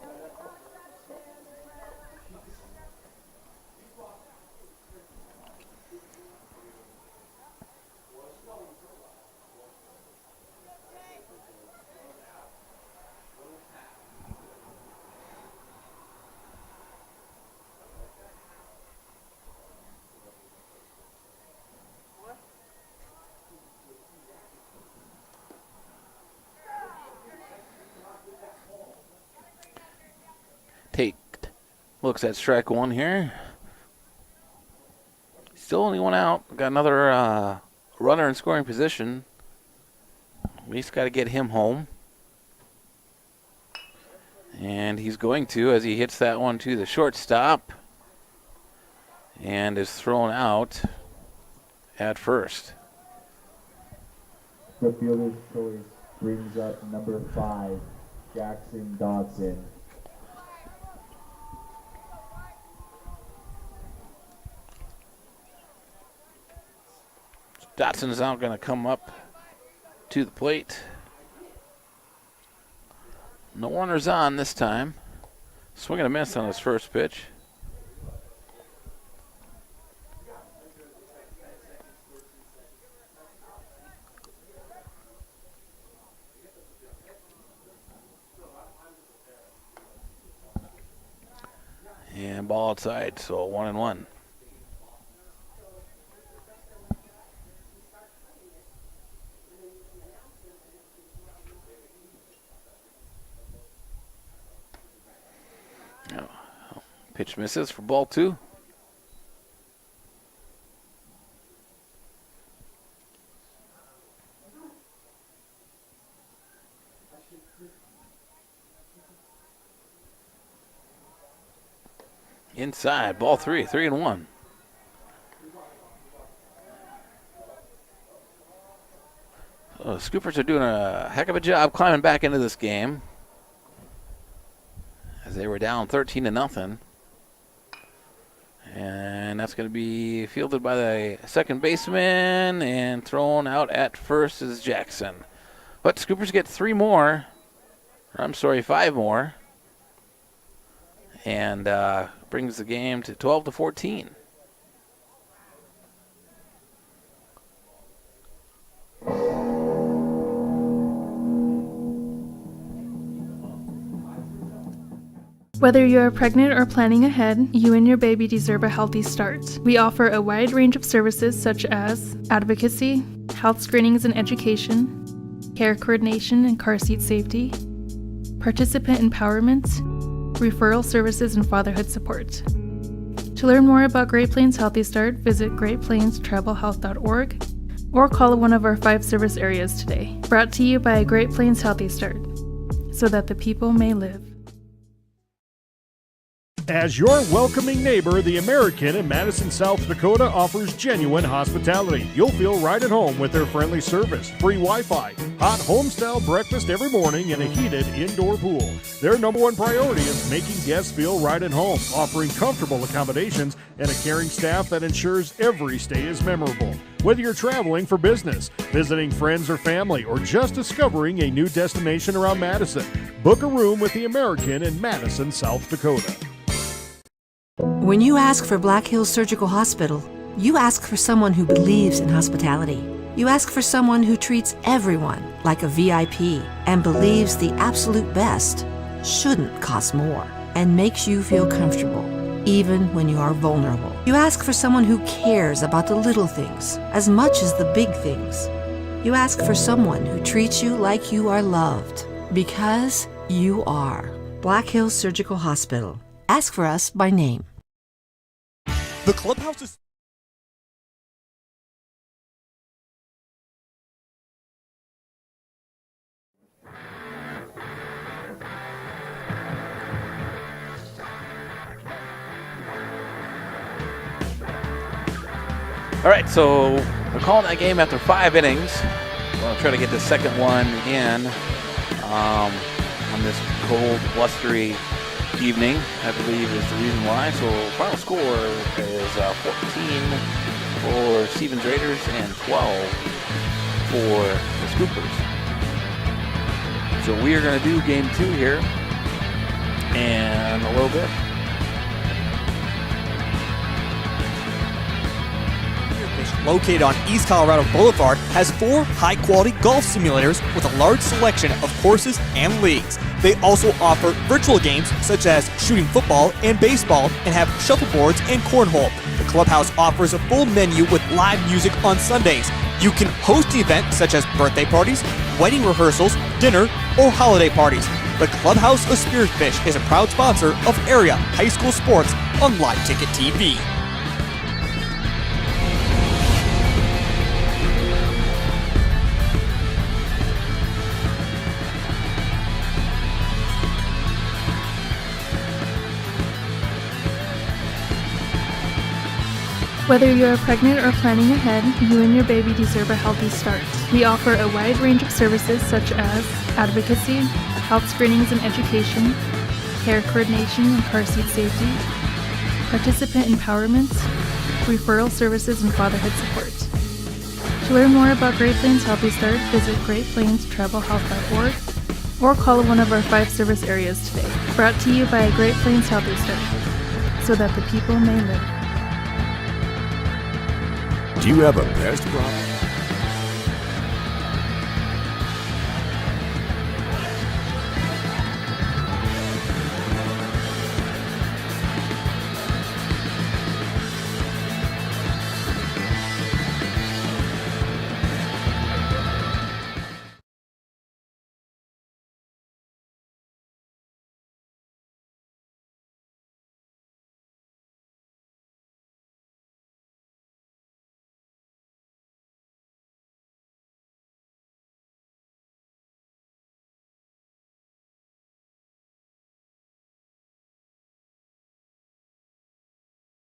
Tate looks at strike 1 here. Still only 1 out. Got another runner in scoring position. At least got to get him home. And he's going to, as he hits that one to the shortstop. And is thrown out at first. The fielder's choice brings up number 5, Jackson Dodson. Dotson is now going to come up to the plate. No runners on this time. Swing and a miss on his first pitch. And ball outside, so 1-1. Pitch misses for ball 2. Inside, ball 3, 3-1. The Scoopers are doing a heck of a job climbing back into this game, as they were down 13-0. And that's going to be fielded by the second baseman, and thrown out at first is Jackson. But Scoopers get 5 more. And brings the game to 12-14. Whether you are pregnant or planning ahead, you and your baby deserve a healthy start. We offer a wide range of services such as advocacy, health screenings and education, care coordination and car seat safety, participant empowerment, referral services, and fatherhood support. To learn more about Great Plains Healthy Start, visit greatplainstravelhealth.org or call one of our 5 service areas today. Brought to you by Great Plains Healthy Start, so that the people may live. As your welcoming neighbor, the American in Madison, South Dakota offers genuine hospitality. You'll feel right at home with their friendly service, free Wi-Fi, hot home-style breakfast every morning, and a heated indoor pool. Their number one priority is making guests feel right at home, offering comfortable accommodations and a caring staff that ensures every stay is memorable. Whether you're traveling for business, visiting friends or family, or just discovering a new destination around Madison, book a room with the American in Madison, South Dakota. When you ask for Black Hills Surgical Hospital, you ask for someone who believes in hospitality. You ask for someone who treats everyone like a VIP and believes the absolute best shouldn't cost more and makes you feel comfortable, even when you are vulnerable. You ask for someone who cares about the little things as much as the big things. You ask for someone who treats you like you are loved, because you are. Black Hills Surgical Hospital. Ask for us by name. The clubhouse is All right, so we're calling that game after 5 innings. We're going to try to get the second one in on this cold, blustery evening, I believe is the reason why. So final score is 14 for Stevens Raiders and 12 for the Scoopers. So we are going to do game 2 here in a little bit. located on East Colorado Boulevard, has 4 high-quality golf simulators with a large selection of courses and leagues. They also offer virtual games such as shooting football and baseball, and have shuffleboards and cornhole. The clubhouse offers a full menu with live music on Sundays. You can host events such as birthday parties, wedding rehearsals, dinner, or holiday parties. The Clubhouse of Spearfish is a proud sponsor of area high school sports on Live Ticket TV. Whether you are pregnant or planning ahead, you and your baby deserve a healthy start. We offer a wide range of services such as advocacy, health screenings and education, care coordination and car seat safety, participant empowerment, referral services, and fatherhood support. To learn more about Great Plains Healthy Start, visit greatplainstravelhealth.org or call one of our 5 service areas today. Brought to you by Great Plains Healthy Start, so that the people may live. Do you have a pest problem?